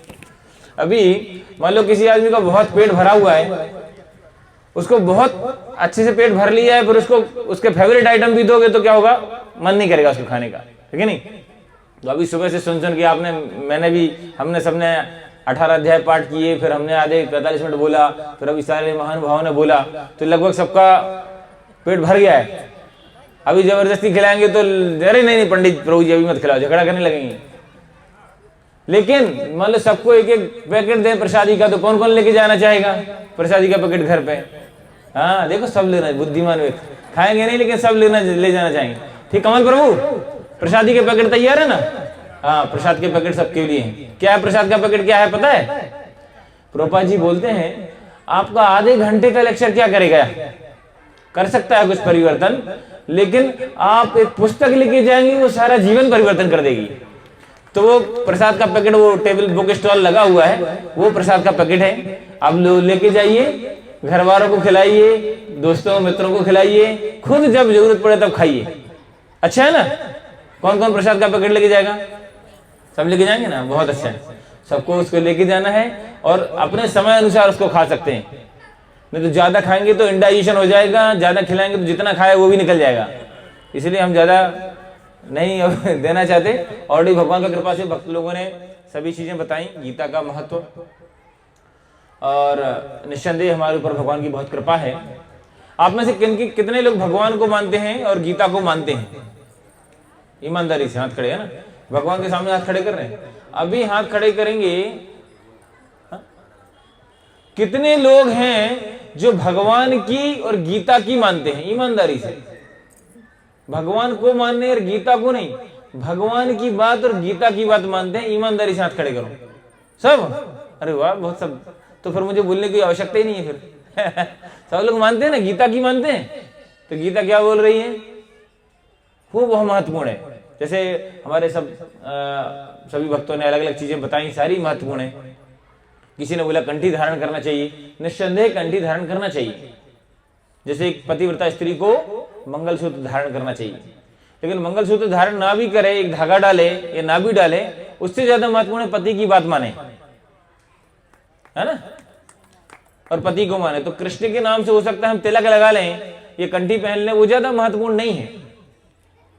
Speaker 1: अभी मान लो किसी आदमी का बहुत पेट भरा हुआ है, उसको बहुत अच्छे से पेट भर लिया है, फिर उसको उसके फेवरेट आइटम भी दोगे तो क्या होगा? मन नहीं करेगा उसको खाने का, है कि नहीं? तो अभी सुबह से सुन के आपने मैंने भी हमने सबने 18 अध्याय पाठ किए, फिर हमने आधे 45 मिनट बोला, फिर अभी सारे महानुभावों ने बोला, तो लगभग सबका पेट भर गया है। अभी जबरदस्ती खिलाएंगे तो अरे नहीं पंडित प्रभु जी अभी मत खिलाओ, झगड़ा करने लगेंगे। लेकिन मान लो सबको एक एक पैकेट दें प्रसादी का, तो कौन कौन लेके जाना चाहेगा प्रसादी का पैकेट घर पे? हाँ देखो सब लेना, बुद्धिमान व्यक्ति खाएंगे नहीं लेकिन सब ले जाना चाहेंगे। ठीक कमल प्रभु प्रसादी के पैकेट तैयार है ना? हाँ प्रसाद के पैकेट सबके लिए हैं। क्या है प्रसाद का पैकेट? क्या है पता है? प्रभुपाद जी बोलते हैं आपका आधे घंटे का लेक्चर क्या करेगा? कर सकता है कुछ परिवर्तन, लेकिन आप एक पुस्तक लेके जाएंगे वो सारा जीवन परिवर्तन कर देगी। तो वो प्रसाद का पैकेट, वो टेबल बुक स्टॉल लगा हुआ है, वो प्रसाद का पैकेट है। आप लोग लेके जाइए, घर वालों को खिलाइए, दोस्तों मित्रों को खिलाइए, खुद जब जरूरत पड़े तब खाइए। अच्छा है ना? कौन कौन प्रसाद का पैकेट लेके जाएगा? सब लेके जाएंगे ना? बहुत अच्छा है। सबको उसको लेके जाना है और अपने समय अनुसार उसको खा सकते हैं। नहीं तो ज्यादा खाएंगे तो इंडाइजेशन हो जाएगा, ज्यादा खिलाएंगे तो जितना खाए वो भी निकल जाएगा। इसलिए हम ज़्यादा नहीं देना चाहते। ऑलरेडी भगवान का कृपा से भक्त लोगों ने सभी चीज़ें बताई, गीता का महत्व, और निस्संदेह हमारे ऊपर भगवान की बहुत कृपा है। आप में से कितने लोग भगवान को मानते हैं और गीता को मानते हैं? ईमानदारी से हाथ खड़े, है ना? भगवान के सामने हाथ खड़े कर रहे हैं, अभी हाथ खड़े करेंगे। कितने लोग हैं जो भगवान की और गीता की मानते हैं? ईमानदारी से, भगवान को मानने और गीता को नहीं, भगवान की बात और गीता की बात मानते हैं। ईमानदारी से हाथ खड़े करो सब। अरे वाह, बहुत सब, तो फिर मुझे बोलने की आवश्यकता ही नहीं है फिर। सब लोग मानते हैं ना, गीता की मानते हैं, तो गीता क्या बोल रही है? वो बहुत महत्वपूर्ण है। जैसे हमारे सभी भक्तों ने अलग अलग चीजें बताई, सारी महत्वपूर्ण है। किसी ने बोला कंठी धारण करना चाहिए, निस्संदेह कंठी धारण करना चाहिए। जैसे एक पतिव्रता स्त्री को मंगलसूत्र धारण करना चाहिए, लेकिन मंगलसूत्र धारण ना भी करे, एक धागा डाले या ना भी डाले, उससे ज्यादा महत्वपूर्ण है पति की बात माने, है ना, और पति को माने। तो कृष्ण के नाम से हो सकता है हम तिलक लगा लें, ये कंठी पहन लें, वो ज्यादा महत्वपूर्ण नहीं है।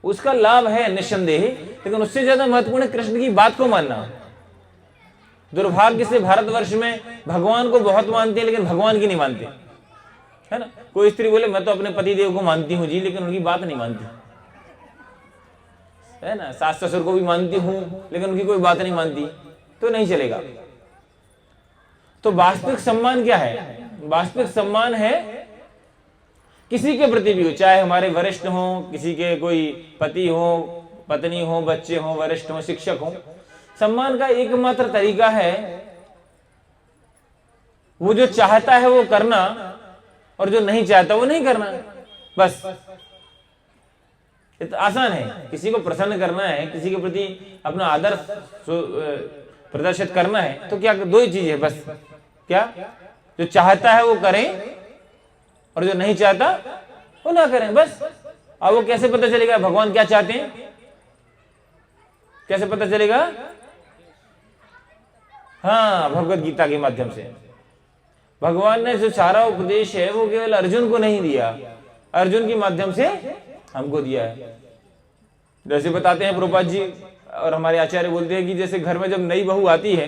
Speaker 1: उसका लाभ है निस्संदेह, लेकिन उससे ज्यादा महत्वपूर्ण है कृष्ण की बात को मानना। दुर्भाग्य से भारतवर्ष में भगवान को बहुत मानते हैं, लेकिन भगवान की नहीं मानते, है ना। कोई स्त्री बोले मैं तो अपने पति देव को मानती हूँ जी, लेकिन उनकी बात नहीं मानती, है ना। सास ससुर को भी मानती हूँ, लेकिन उनकी कोई बात नहीं मानती, तो नहीं चलेगा। तो वास्तविक सम्मान क्या है? वास्तविक सम्मान है किसी के प्रति भी हो, चाहे हमारे वरिष्ठ हो, किसी के कोई पति हो, पत्नी हो, बच्चे हो, वरिष्ठ हो, शिक्षक हो। सम्मान का एकमात्र तरीका है वो जो चाहता है वो करना, और जो नहीं चाहता वो नहीं करना, बस। इतना आसान है। किसी को प्रसन्न करना है, किसी के प्रति अपना आदर प्रदर्शित करना है, तो क्या दो ही चीज है बस। क्या? जो चाहता है वो करें, और जो नहीं चाहता वो ना करें, बस। अब वो कैसे पता चलेगा भगवान क्या चाहते हैं? कैसे पता चलेगा? हाँ, भगवत गीता के माध्यम से। भगवान ने जो सारा उपदेश है वो केवल अर्जुन को नहीं दिया, अर्जुन के माध्यम से हमको दिया है। जैसे बताते हैं प्रभुपाद जी और हमारे आचार्य बोलते हैं कि जैसे घर में जब नई बहू आती है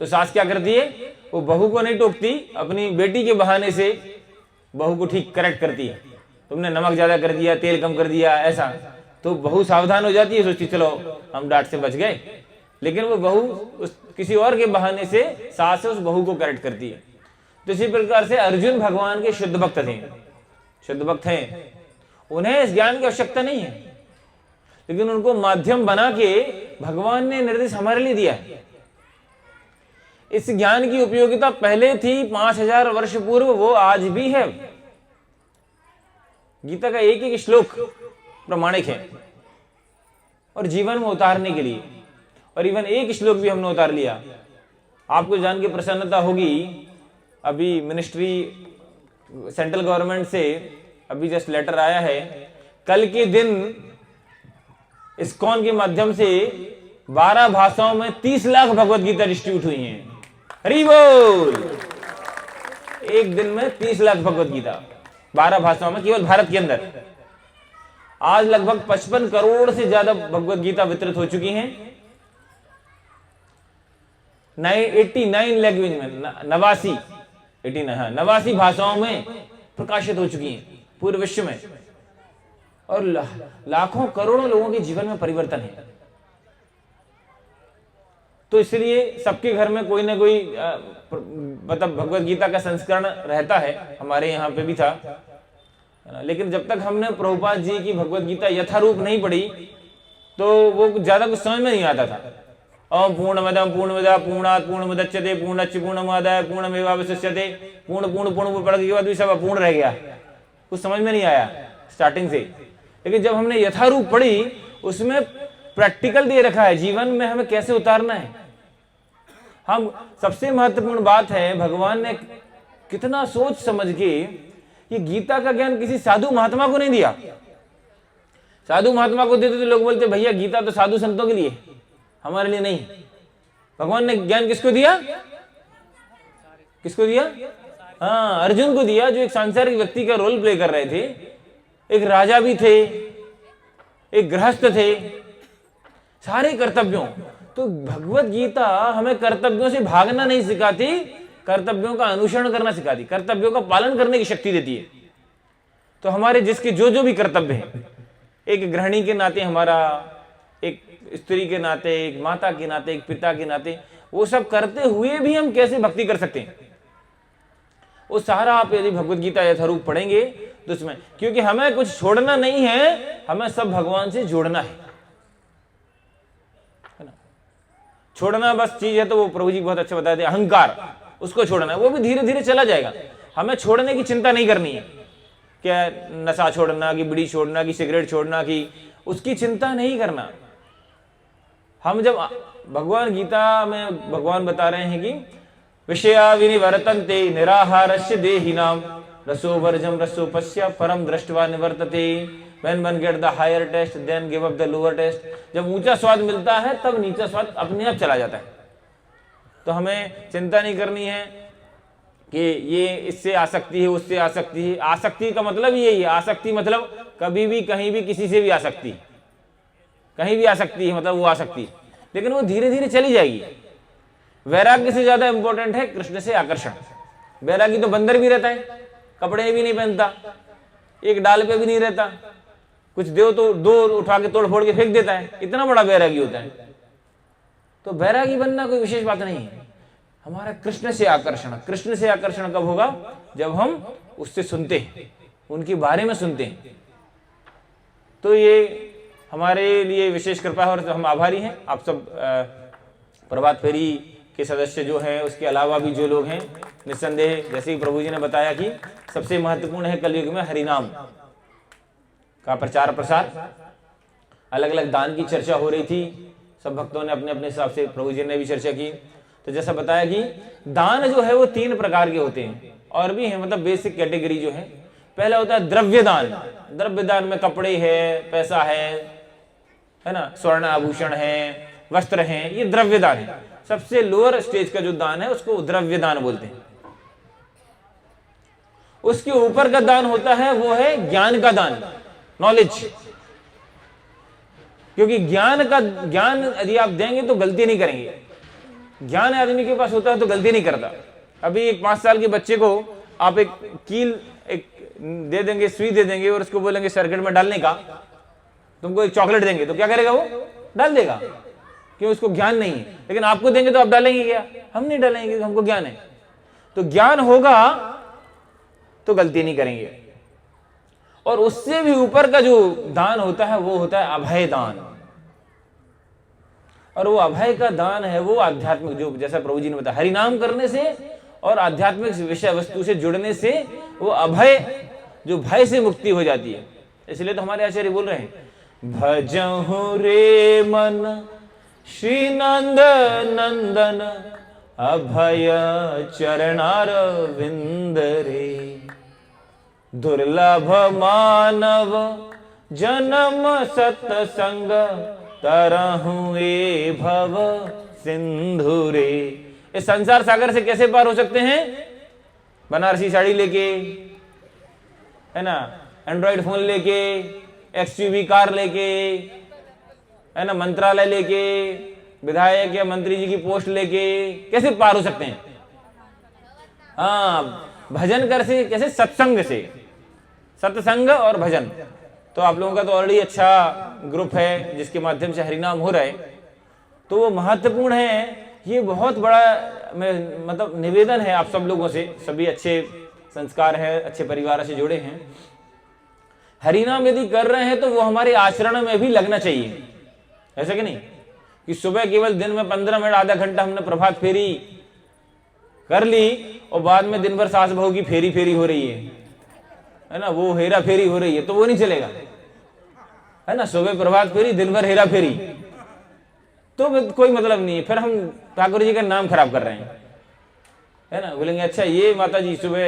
Speaker 1: तो सास क्या करती है? वो बहू को नहीं टोकती, अपनी बेटी के बहाने से बहू को ठीक करेक्ट करती है। तुमने नमक ज्यादा कर दिया, तेल कम कर दिया, ऐसा। तो बहू सावधान हो जाती है, सोचती चलो हम डांट से बच गए। लेकिन वो बहू किसी और के बहाने से सास से उस बहू को करेक्ट करती है। तो इसी प्रकार से अर्जुन भगवान के शुद्ध भक्त थे, शुद्ध भक्त हैं। उन्हें इस ज्ञान की आवश्यकता नहीं है, लेकिन उनको माध्यम बना के भगवान ने निर्देश हमारे लिए दिया है। इस ज्ञान की उपयोगिता पहले थी 5000 वर्ष पूर्व, वो आज भी है। गीता का एक एक श्लोक प्रमाणिक है और जीवन में उतारने के लिए। और इवन एक श्लोक भी हमने उतार लिया। आपको जान के प्रसन्नता होगी, अभी मिनिस्ट्री सेंट्रल गवर्नमेंट से अभी जस्ट लेटर आया है, कल के दिन इस्कॉन के माध्यम से 12 भाषाओं में 30 लाख भगवत गीता डिस्ट्रीब्यूट हुई हैं। हरि बोल। एक दिन में 30 लाख भगवत गीता 12 भाषाओं में, केवल भारत के अंदर। आज लगभग 55 करोड़ से ज्यादा भगवत गीता वितरित हो चुकी हैं 89 लैंग्वेज में, 89 भाषाओं में प्रकाशित हो चुकी हैं पूरे विश्व में। और लाखों करोड़ों लोगों के जीवन में परिवर्तन है। तो इसलिए सबके घर में कोई ना कोई मतलब भगवत गीता का संस्करण रहता है। हमारे यहाँ पे भी था, लेकिन जब तक हमने प्रभुपाद जी की भगवत गीता यथारूप नहीं पढ़ी तो वो ज्यादा कुछ समझ में नहीं आता था। ओम पूर्णमदं पूर्णमिदं पूर्णात् पूर्णमुदच्यते पूर्णस्य पूर्णमादाय पूर्णमेवावशिष्यते, पूर्ण पूर्ण पूर्ण पढ़ के बाद भी सब अपूर्ण रह गया, कुछ समझ में नहीं आया स्टार्टिंग से। लेकिन जब हमने यथारूप पढ़ी, उसमें प्रैक्टिकल दे रखा है जीवन में हमें कैसे उतारना है। हम सबसे महत्वपूर्ण बात है, भगवान ने कितना सोच समझ के ये गीता का ज्ञान किसी साधु महात्मा को नहीं दिया। साधु महात्मा को देते तो लोग बोलते भैया गीता तो साधु संतों के लिए, हमारे लिए नहीं। भगवान ने ज्ञान किसको दिया? किसको दिया? हाँ, अर्जुन को दिया, जो एक सांसारिक व्यक्ति का रोल प्ले कर रहे थे। एक राजा भी थे, एक गृहस्थ थे, सारे कर्तव्यों। तो भगवत गीता हमें कर्तव्यों से भागना नहीं सिखाती, कर्तव्यों का अनुसरण करना सिखाती, कर्तव्यों का पालन करने की शक्ति देती है। तो हमारे जिसके जो भी कर्तव्य हैं, एक गृहिणी के नाते हमारा, एक स्त्री के नाते, एक माता के नाते, एक पिता के नाते, वो सब करते हुए भी हम कैसे भक्ति कर सकते हैं, वो सारा आप यदि भगवत गीता यथारूप पढ़ेंगे तो उसमें, क्योंकि हमें कुछ छोड़ना नहीं है, हमें सब भगवान से जोड़ना है ना। छोड़ना बस चीज है तो वो प्रभु जी बहुत अच्छा बताते हैं, अहंकार उसको छोड़ना है, वो भी धीरे धीरे चला जाएगा। हमें छोड़ने की चिंता नहीं करनी है, क्या नशा छोड़ना, कि बीड़ी छोड़ना, कि सिगरेट छोड़ना, कि उसकी चिंता नहीं करना। हम जब भगवान गीता में भगवान बता रहे हैं कि विषया विनिवर्तन्ते निराहारस्य देहिनाम रसो वर्जम रसोपस्य परम दृष्ट्वा निवर्तते। When one get the higher taste, then give up the lower taste। जब ऊंचा स्वाद मिलता है तब नीचा स्वाद अपने आप चला जाता है। तो हमें चिंता नहीं करनी है कि ये इससे आसक्ति है, उससे आसक्ति है। आसक्ति का मतलब यही है, आसक्ति मतलब कभी भी कहीं भी किसी से भी आसक्ति, कहीं भी आसक्ति है, मतलब वो आसक्ति, लेकिन वो धीरे धीरे चली जाएगी। वैराग्य से ज्यादा इंपॉर्टेंट है कृष्ण से आकर्षण। वैरागी तो बंदर भी रहता है, कपड़े भी नहीं पहनता, एक डाल पे भी नहीं रहता, कुछ दो तो दो उठा के तोड़ फोड़ के फेंक देता है, इतना बड़ा वैरागी होता है। तो वैरागी बनना कोई विशेष बात नहीं है। हमारा कृष्ण से आकर्षण, कृष्ण से आकर्षण कब होगा? जब हम उससे सुनते हैं, उनके बारे में सुनते हैं। तो ये हमारे लिए विशेष कृपा है और हम आभारी हैं। आप सब प्रभात फेरी के सदस्य जो हैं, उसके अलावा भी जो लोग हैं, निस्संदेह जैसे ही प्रभु जी ने बताया कि सबसे महत्वपूर्ण है कलयुग में हरिनाम का प्रचार प्रसार। अलग अलग दान की चर्चा हो रही थी, सब भक्तों ने अपने अपने हिसाब से, प्रभु जी ने भी चर्चा की। तो जैसा बताया कि दान जो है वो 3 प्रकार के होते हैं, और भी है, मतलब बेसिक कैटेगरी जो है। पहला होता है द्रव्य दान। द्रव्य दान में कपड़े है, पैसा है ना, स्वर्ण आभूषण है, वस्त्र हैं, ये द्रव्य दान है। सबसे लोअर स्टेज का जो दान है उसको द्रव्य दान बोलते हैं। उसके ऊपर का दान होता है वो है ज्ञान का दान, नॉलेज। क्योंकि ज्ञान यदि आप देंगे तो गलती नहीं करेंगे। ज्ञान आदमी के पास होता है तो गलती नहीं करता। अभी एक 5 साल के बच्चे को आप एक कील एक दे देंगे, सुई दे देंगे और उसको बोलेंगे सर्किट में डालने का, तुमको एक चॉकलेट देंगे तो क्या करेगा? वो डाल देगा, क्यों? उसको ज्ञान नहीं है। लेकिन आपको देंगे तो आप डालेंगे क्या? हम नहीं डालेंगे क्योंकि हमको ज्ञान है। तो ज्ञान होगा तो गलती नहीं करेंगे। और उससे भी ऊपर का जो दान होता है वो होता है अभय दान। और वो अभय का दान है वो आध्यात्मिक, जो जैसा प्रभु जी ने बताया, हरिनाम करने से और आध्यात्मिक विषय वस्तु से जुड़ने से वो अभय, जो भय से मुक्ति हो जाती है। इसलिए तो हमारे आचार्य बोल रहे हैं, भजहु रे मन श्री नंद नंदन अभय चरणारविंद रे। दुर्लभ मानव जन्म सत्संग तरहु ए भव सिंधु रे। इस संसार सागर से कैसे पार हो सकते हैं? बनारसी साड़ी लेके, है ना, एंड्रॉइड फोन लेके, एक्सयूवी कार लेके, है ना, मंत्रालय लेके, विधायक या मंत्री जी की पोस्ट लेके कैसे पार हो सकते हैं? हाँ, भजन कर से, कैसे? सत्संग से, सत्संग और भजन। तो आप लोगों का तो ऑलरेडी अच्छा ग्रुप है जिसके माध्यम से हरिनाम हो रहा है, तो वो महत्वपूर्ण है। ये बहुत बड़ा मतलब निवेदन है आप सब लोगों से, सभी अच्छे संस्कार है, अच्छे परिवार से जुड़े हैं। हरिनाम यदि कर रहे हैं तो वो हमारे आचरण में भी लगना चाहिए, ऐसा कि नहीं? कि सुबह केवल दिन में 15 मिनट आधा घंटा हमने प्रभात फेरी कर ली और बाद में दिन भर सास बहू की फेरी फेरी हो रही है ना, वो हेरा फेरी हो रही है, तो वो नहीं चलेगा, है ना। सुबह प्रभात फेरी, दिन भर हेरा फेरी, तो कोई मतलब नहीं है। फिर हम ठाकुर जी का नाम खराब कर रहे हैं, है ना। बोलेंगे अच्छा ये माता जी सुबह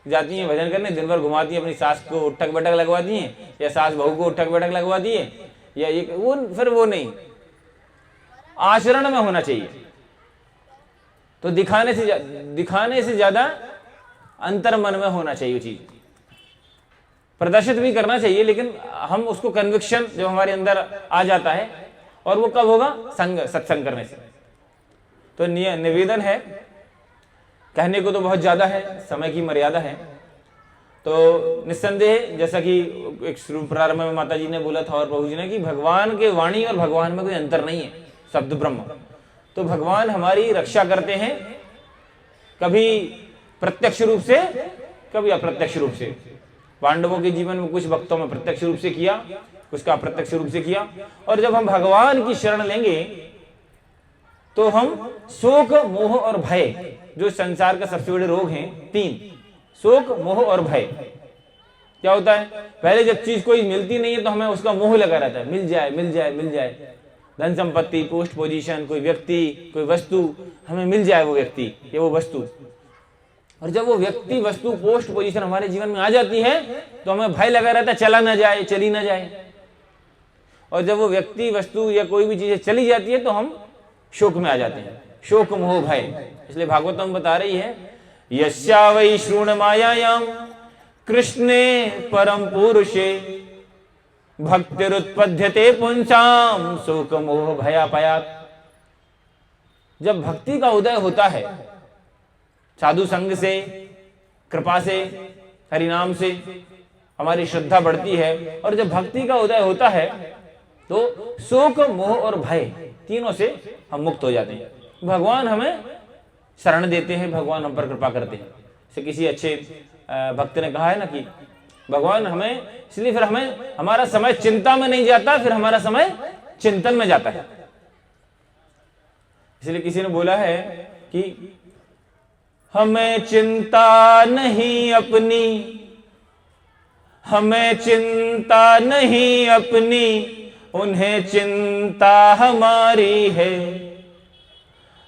Speaker 1: जाती हैं भजन करने, दिन भर घुमाती हैं, अपनी सास को उठक बैठक लगवाती हैं, या सास बहू को उठक बैठक लगवाती है, या ये वो, फिर वो नहीं, आचरण में होना चाहिए। तो दिखाने से ज्यादा अंतर मन में होना चाहिए चीज। प्रदर्शित भी करना चाहिए, लेकिन हम उसको कन्विक्शन जब हमारे अंदर आ जाता है, और वो कब होगा? सत्संग करने से। तो निवेदन है, कहने को तो बहुत ज्यादा है, समय की मर्यादा है। तो निस्संदेह जैसा कि एक शुरू प्रारंभ में माता जी ने बोला था और प्रभु जी ने कि भगवान के वाणी और भगवान में कोई अंतर नहीं है, शब्द ब्रह्म। तो भगवान हमारी रक्षा करते हैं, कभी प्रत्यक्ष रूप से, कभी अप्रत्यक्ष रूप से। पांडवों के जीवन में कुछ वक्तों में प्रत्यक्ष रूप से किया, कुछ का अप्रत्यक्ष रूप से किया। और जब हम भगवान की शरण लेंगे तो हम शोक, मोह और भय, जो संसार का सबसे बड़े रोग हैं, 3, शोक, मोह और भय। क्या होता है? पहले जब चीज कोई मिलती नहीं है तो हमें उसका मोह लगा रहता है, मिल जाए मिल जाए मिल जाए। धन संपत्ति, पोस्ट पोजीशन, कोई व्यक्ति, कोई वस्तु, हमें मिल जाए वो व्यक्ति या वो वस्तु। और जब वो व्यक्ति, वस्तु, पोस्ट पोजीशन हमारे जीवन में आ जाती है तो हमें भय लगा रहता है, चला ना जाए, चली ना जाए। और जब वो व्यक्ति, वस्तु या कोई भी चीजें चली जाती है तो हम शोक में आ जाते हैं, शोक, मोह, भय। इसलिए भागवतम बता रही है, यस्या वै श्रूण मायायाम कृष्णे परम पुरुषे भक्तिरुत्पद्यते पुंसाम शोक मोह भयापयात्। जब भक्ति का उदय होता है साधु संग से, कृपा से, हरिनाम से हमारी श्रद्धा बढ़ती है, और जब भक्ति का उदय होता है तो शोक, मोह और भय तीनों से हम मुक्त हो जाते हैं। भगवान हमें शरण देते हैं, भगवान हम पर कृपा करते हैं। जैसे किसी अच्छे भक्त ने कहा है ना कि भगवान हमें, इसलिए फिर हमें, हमारा समय चिंता में नहीं जाता, फिर हमारा समय चिंतन में जाता है। इसलिए किसी ने बोला है कि हमें चिंता नहीं अपनी, हमें चिंता नहीं अपनी, उन्हें चिंता हमारी है।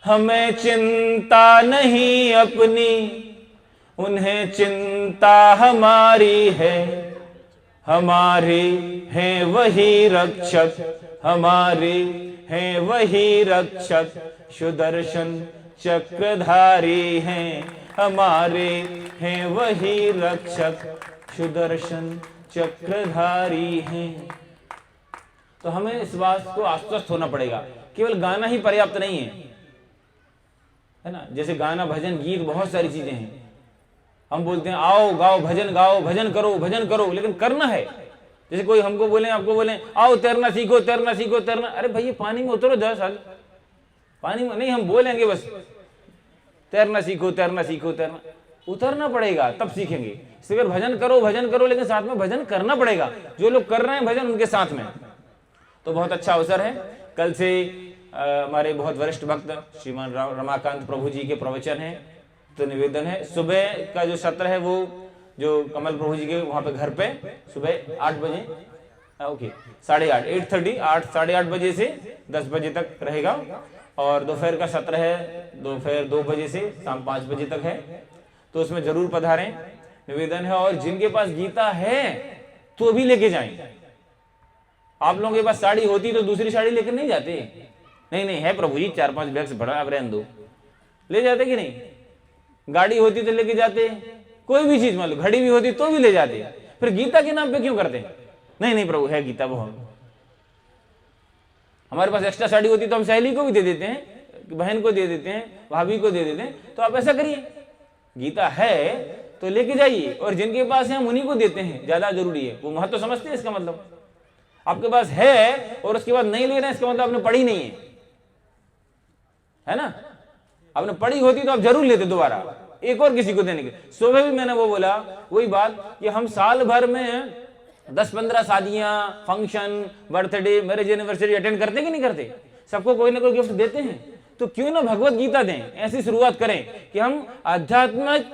Speaker 1: हमें चिंता नहीं अपनी, उन्हें चिंता हमारी है। हमारे हैं वही रक्षक, हमारे हैं वही रक्षक, सुदर्शन चक्रधारी हैं। हमारे हैं वही रक्षक, सुदर्शन चक्रधारी हैं। तो हमें इस बात को आश्वस्त होना पड़ेगा, केवल गाना ही पर्याप्त नहीं है ना। जैसे गाना, भजन, गीत, बहुत सारी चीजें हैं। हम बोलते हैं आओ गाओ भजन, गाओ भजन करो, भजन करो, लेकिन करना है। जैसे कोई हमको बोले, आपको बोले आओ तैरना सीखो, तैरना सीखो, तैरना। अरे भैया पानी में उतरो 10 साल, पानी में नहीं हम बोलेंगे बस तैरना सीखो, तैरना सीखो, तैरना। उतरना पड़ेगा तब सीखेंगे। सिर्फ भजन करो, भजन करो, लेकिन साथ में भजन करना पड़ेगा। जो लोग कर रहे हैं भजन, उनके साथ में। तो बहुत अच्छा अवसर है। कल से हमारे बहुत वरिष्ठ भक्त श्रीमान रमाकांत प्रभु जी के प्रवचन है। तो निवेदन है, सुबह का जो सत्र है वो जो कमल प्रभु जी के वहां पे घर पे सुबह 8 बजे, ओके 8:30, 8:30, 8, 8:30 बजे से 10 बजे तक रहेगा। और दोपहर का सत्र है दोपहर 2 बजे से शाम 5 बजे तक है। तो उसमें जरूर पधारें, निवेदन है। और जिनके पास गीता है तो भी लेके जाएं। आप लोगों के पास साड़ी होती तो दूसरी साड़ी लेकर नहीं जाते। नहीं है प्रभु जी, 4-5 बैग से बड़ा आप रहने दो, ले जाते कि नहीं। गाड़ी होती तो लेके जाते, कोई भी चीज मान लो, घड़ी भी होती तो भी ले जाते। फिर गीता के नाम पे क्यों करते? नहीं प्रभु है गीता, वो हमारे पास एक्स्ट्रा साड़ी होती तो हम सहेली को भी दे देते हैं, बहन को दे देते हैं, भाभी को दे देते हैं। तो आप ऐसा करिए, गीता है तो लेके जाइए, और जिनके पास है हम उन्हीं को देते हैं, ज्यादा जरूरी है। वो महत्व तो समझते हैं। इसका मतलब आपके पास है और उसके बाद नहीं ले रहे हैं, इसका मतलब आपने पढ़ी नहीं है ना। आपने पढ़ी होती तो आप जरूर लेते दोबारा, एक और किसी को देने के। सुबह भी मैंने वो बोला, वही बात कि हम साल भर में 10-15 शादियां, function, birthday, marriage anniversary attend करते कि नहीं करते? सबको कोई ना कोई गिफ्ट देते हैं। तो क्यों ना भगवत गीता दें। ऐसी शुरुआत करें कि हम आध्यात्मिक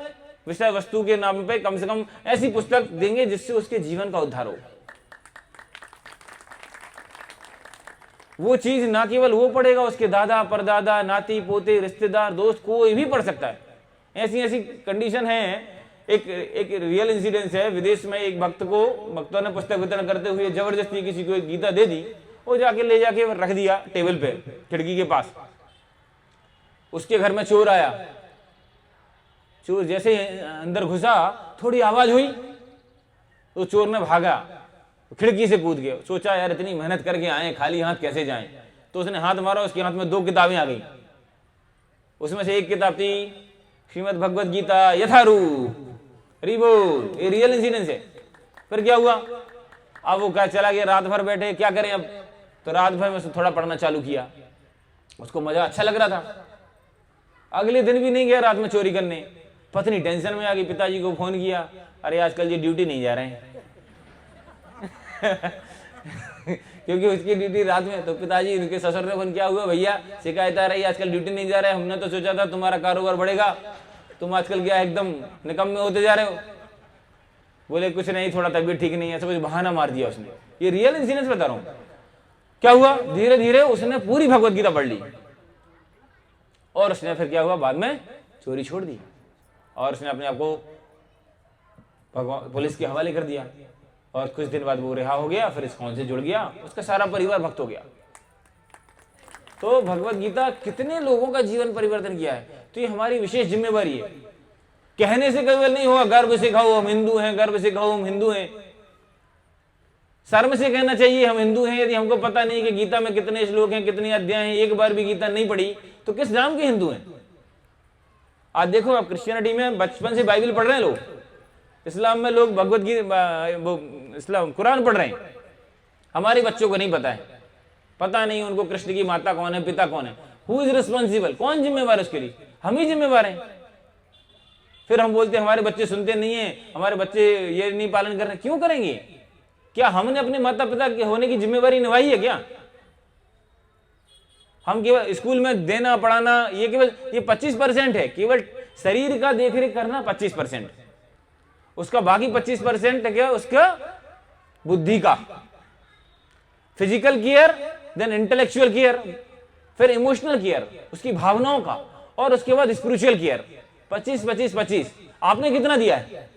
Speaker 1: विषय वस्तु के नाम पे कम से कम ऐसी पुस्तक देंगे जिससे उसके जीवन का उद्धार हो। वो चीज ना केवल वो पढ़ेगा, उसके दादा, परदादा, नाती, पोते, रिश्तेदार, दोस्त, कोई भी पढ़ सकता है। ऐसी कंडीशन है। एक रियल इंसिडेंस है। विदेश में एक भक्तों ने पुस्तक वितरण करते हुए जबरदस्ती किसी को एक गीता दे दी। वो जाके ले जाके रख दिया टेबल पे, खिड़की के पास। उसके घर में चोर आया। चोर जैसे अंदर घुसा, थोड़ी आवाज हुई, तो चोर ने भागा, खिड़की से कूद गया, सोचा यार इतनी मेहनत करके आए, खाली हाथ कैसे जाएं। तो उसने हाथ मारा, उसके हाथ में 2 किताबें आ गई। उसमें से एक किताब थी श्रीमद् भगवद गीता यथारूप रिबोल, ये रियल इंसिडेंस है। फिर क्या हुआ, अब वो क्या चला गया, रात भर बैठे, क्या करें अब, तो रात भर में थोड़ा पढ़ना चालू किया, उसको मजा अच्छा लग रहा था। अगले दिन भी नहीं गया रात में चोरी करने, पत्नी टेंशन में आ गई, पिताजी को फोन किया, अरे आजकल ये ड्यूटी नहीं जा रहे हैं क्योंकि उसकी ड्यूटी रात में। तो पिताजी उनके ससुर ने फोन, क्या हुआ भैया, शिकायत आ रही है आजकल ड्यूटी नहीं जा रहे, हमने तो सोचा था तुम्हारा कारोबार बढ़ेगा, तुम आजकल क्या एकदम निकम्मे होते जा रहे हो। बोले कुछ नहीं, थोड़ा तबीयत ठीक नहीं है, ऐसा कुछ बहाना मार दिया उसने। ये रियल इंसिडेंस बता रहा हूं। क्या हुआ, धीरे धीरे उसने पूरी भगवत गीता पढ़ ली और उसने फिर क्या हुआ, बाद में चोरी छोड़ दी और उसने अपने आप को पुलिस के हवाले कर दिया और कुछ दिन बाद वो रिहा हो गया, फिर इस्कॉन से जुड़ गया, उसका सारा परिवार भक्त हो गया। तो भगवत गीता कितने लोगों का जीवन परिवर्तन किया है। तो ये हमारी विशेष जिम्मेवारी है। कहने से केवल नहीं होगा, गर्व से कहो हम हिंदू हैं, गर्व से कहो हम हिंदू हैं, शर्म से कहना चाहिए हम हिंदू हैं। यदि हमको पता नहीं कि गीता में कितने श्लोक हैं, कितने अध्याय हैं, एक बार भी गीता नहीं पढ़ी, तो किस नाम के हिंदू हैं। आज देखो, आप क्रिश्चियनिटी में बचपन से बाइबल पढ़ रहे हैं लोग, इस्लाम में लोग भगवत गीता, इस्लाम कुरान पढ़ रहे हैं। हमारे बच्चों को नहीं पता है, पता नहीं उनको कृष्ण की माता कौन है, पिता कौन है, हु इज रिस्पॉन्सिबल, कौन जिम्मेवार है उसके लिए, हम ही जिम्मेवार हैं। फिर हम बोलते हैं हमारे बच्चे सुनते नहीं है, हमारे बच्चे ये नहीं पालन कर रहे, क्यों करेंगे? क्या हमने अपने माता पिता के होने की जिम्मेवारी निभाई है क्या? हम केवल स्कूल में देना पढ़ाना, ये केवल ये 25% है, केवल शरीर का देखरेख करना 25%, उसका बाकी 25% है क्या, उसका बुद्धि का, physical care, then intellectual care, फिर इमोशनल केयर, उसकी भावनाओं का, और उसके बाद स्पिरिचुअल केयर। 25-25-25 आपने कितना दिया है?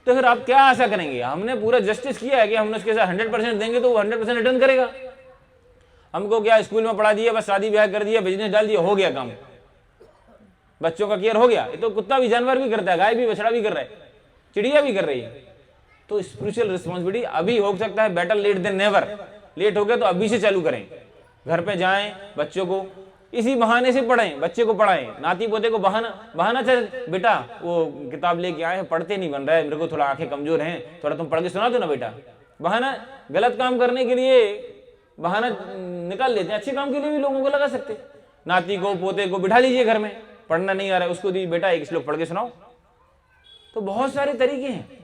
Speaker 1: तो फिर आप क्या आशा करेंगे? हमने पूरा जस्टिस किया है कि हमने उसके साथ 100% देंगे तो वो 100% रिटर्न करेगा। हमको क्या स्कूल में पढ़ा दिया, बस शादी ब्याह कर दिया, बिजनेस डाल दिया, हो गया काम, बच्चों का केयर हो गया। ये तो कुत्ता भी, जानवर भी करता है, गाय भी, बछड़ा भी कर रहा है, चिड़िया भी कर रही है। तो स्पिरिचुअल रिस्पॉन्सिबिलिटी अभी हो सकता है, better late than never, late हो गया तो अभी से चालू करें। घर पे जाएं, बच्चों को इसी बहाने से पढ़ें, बच्चे को पढ़ाएं, नाती पोते को बहाना चल बेटा वो किताब लेके आए हैं, पढ़ते नहीं बन रहा है, मेरे को थोड़ा आंखें कमजोर हैं, थोड़ा तुम पढ़ के सुना दो ना बेटा। बहाना गलत काम करने के लिए बहाना निकाल लेते हैं, अच्छे काम के लिए भी लोगों को लगा सकते। नाती को पोते को बिठा लीजिए घर में, पढ़ना नहीं आ रहा है, उसको दी बेटा एक श्लोक पढ़ के सुनाओ। तो बहुत सारे तरीके हैं।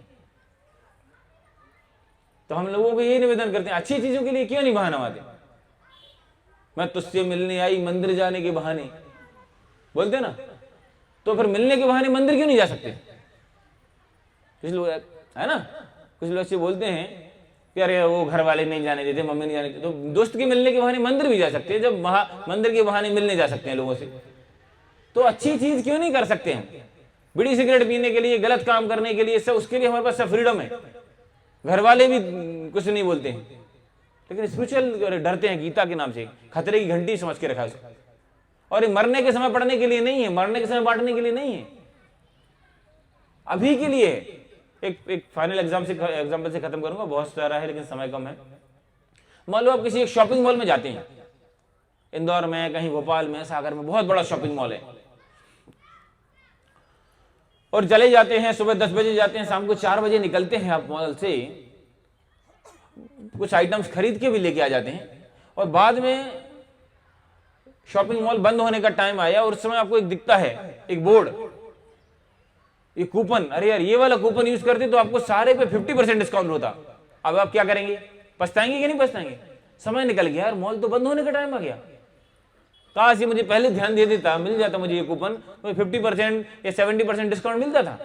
Speaker 1: तो हम लोगों को यही निवेदन करते हैं, अच्छी चीजों के लिए क्यों नहीं बहाना मारते? मैं तुझसे मिलने आई मंदिर जाने के बहाने बोलते ना, तो फिर मिलने के बहाने मंदिर क्यों नहीं जा सकते? कुछ लोग है ना, कुछ लोग से बोलते हैं कि अरे वो घर वाले नहीं जाने देते, मम्मी नहीं जाने देते, तो दोस्त के मिलने के बहाने मंदिर भी जा सकते हैं। जब मंदिर के बहाने मिलने जा सकते हैं लोगों से, तो अच्छी चीज क्यों नहीं कर सकते हम? बीड़ी सिगरेट पीने के लिए, गलत काम करने के लिए, सब उसके लिए हमारे पास सब फ्रीडम है, घर वाले भी कुछ नहीं बोलते हैं। लेकिन स्पिरिचुअल डरते हैं, गीता के नाम से खतरे की घंटी समझ के रखा है। और ये मरने के समय पढ़ने के लिए नहीं है, मरने के समय बांटने के लिए नहीं है, अभी के लिए है। एक फाइनल एग्जाम्पल से खत्म करूंगा, बहुत सारा है लेकिन समय कम है। मान लो आप किसी एक शॉपिंग मॉल में जाते हैं, इंदौर में, कहीं भोपाल में, सागर में, बहुत बड़ा शॉपिंग मॉल है, और चले जाते हैं, सुबह 10 बजे जाते हैं, शाम को 4 बजे निकलते हैं आप मॉल से, कुछ आइटम्स खरीद के भी लेके आ जाते हैं, और बाद में शॉपिंग मॉल बंद होने का टाइम आया और उस समय आपको एक दिखता है एक बोर्ड, ये कूपन, अरे यार ये वाला कूपन यूज करते तो आपको सारे पे 50% डिस्काउंट होता। अब आप क्या करेंगे? पछताएंगे कि नहीं पछताएंगे? समय निकल गया यार, मॉल तो बंद होने का टाइम आ गया, काश ये मुझे पहले ध्यान दे देता, मिल जाता मुझे ये कूपन, तो 50% या 70% डिस्काउंट मिलता था।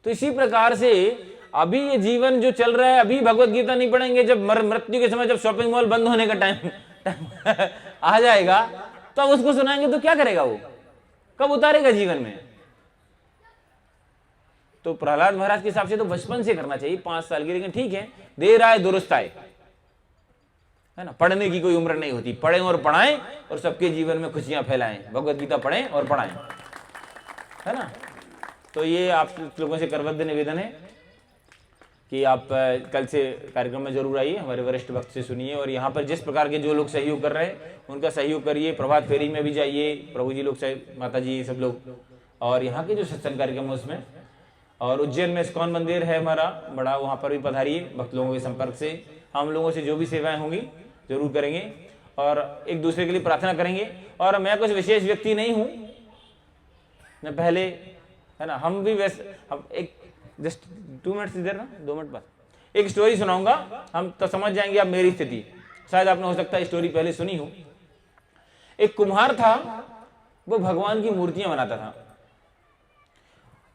Speaker 1: तो इसी प्रकार से अभी ये जीवन जो चल रहा है, अभी भगवत गीता नहीं पढ़ेंगे, जब मृत्यु के समय, जब शॉपिंग मॉल बंद होने का टाइम आ जाएगा, तो अब उसको सुनाएंगे तो क्या करेगा वो? कब उतारेगा जीवन में? तो प्रहलाद महाराज के हिसाब से तो बचपन से करना चाहिए, 5 साल की, लेकिन ठीक है, देर आए दुरुस्त आए, है ना। पढ़ने की कोई उम्र नहीं होती, पढ़ें और पढ़ाएं और सबके जीवन में खुशियां फैलाएं। भगवत गीता पढ़ें और पढ़ाएं, है ना। तो ये आप लोगों से करबद्ध निवेदन है कि आप कल से कार्यक्रम में जरूर आइए, हमारे वरिष्ठ वक्त से सुनिए, और यहाँ पर जिस प्रकार के जो लोग सहयोग कर रहे हैं उनका सहयोग करिए। प्रभात फेरी में भी जाइए, प्रभु जी लोग, माता जी सब लोग, और यहाँ के जो सत्संग कार्यक्रम है उसमें, और उज्जैन में इस्कॉन मंदिर है हमारा बड़ा, वहाँ पर भी पधारिए। भक्त लोगों के संपर्क से हम लोगों से जो भी सेवाएं होंगी जरूर करेंगे और एक दूसरे के लिए प्रार्थना करेंगे। और मैं कुछ विशेष व्यक्ति नहीं हूँ, मैं पहले, है ना, हम भी वैसे, हम एक जस्ट 2 मिनट्स इधर ना, 2 मिनट बाद एक स्टोरी सुनाऊंगा, हम तो समझ जाएंगे आप मेरी स्थिति। शायद आपने हो सकता है स्टोरी पहले सुनी हो। एक कुम्हार था, वो भगवान की मूर्तियां बनाता था।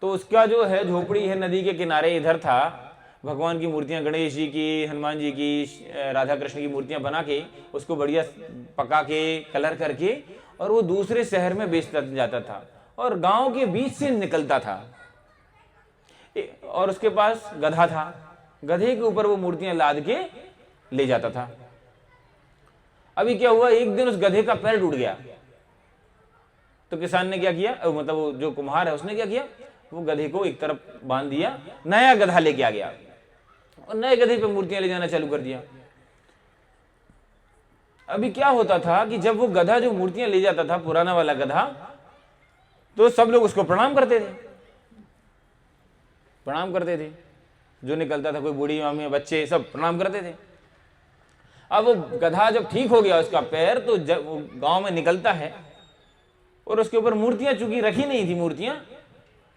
Speaker 1: तो उसका जो है झोपड़ी है नदी के किनारे, इधर था। भगवान की मूर्तियां, गणेश जी की, हनुमान जी की, राधा कृष्ण की मूर्तियां बना के उसको बढ़िया पका के कलर करके और वो दूसरे शहर में बेचता जाता था और गांव के बीच से निकलता था। और उसके पास गधा था, गधे के ऊपर वो मूर्तियां लाद के ले जाता था। अभी क्या हुआ, एक दिन उस गधे का पैर टूट गया। तो किसान ने क्या किया, मतलब वो जो कुम्हार है उसने क्या किया, वो गधे को एक तरफ बांध दिया, नया गधा लेके आ गया और नए गधे पे मूर्तियां ले जाना चालू कर दिया। अभी क्या होता था कि जब वो गधा जो मूर्तियां ले जाता था, पुराना वाला गधा, तो सब लोग उसको प्रणाम करते थे, प्रणाम करते थे। जो निकलता था, कोई बूढ़ी मामी, बच्चे, सब प्रणाम करते थे। अब वो गधा जब ठीक हो गया उसका पैर, तो जब वो गांव में निकलता है और उसके ऊपर मूर्तियां, चूंकि रखी नहीं थी मूर्तियां,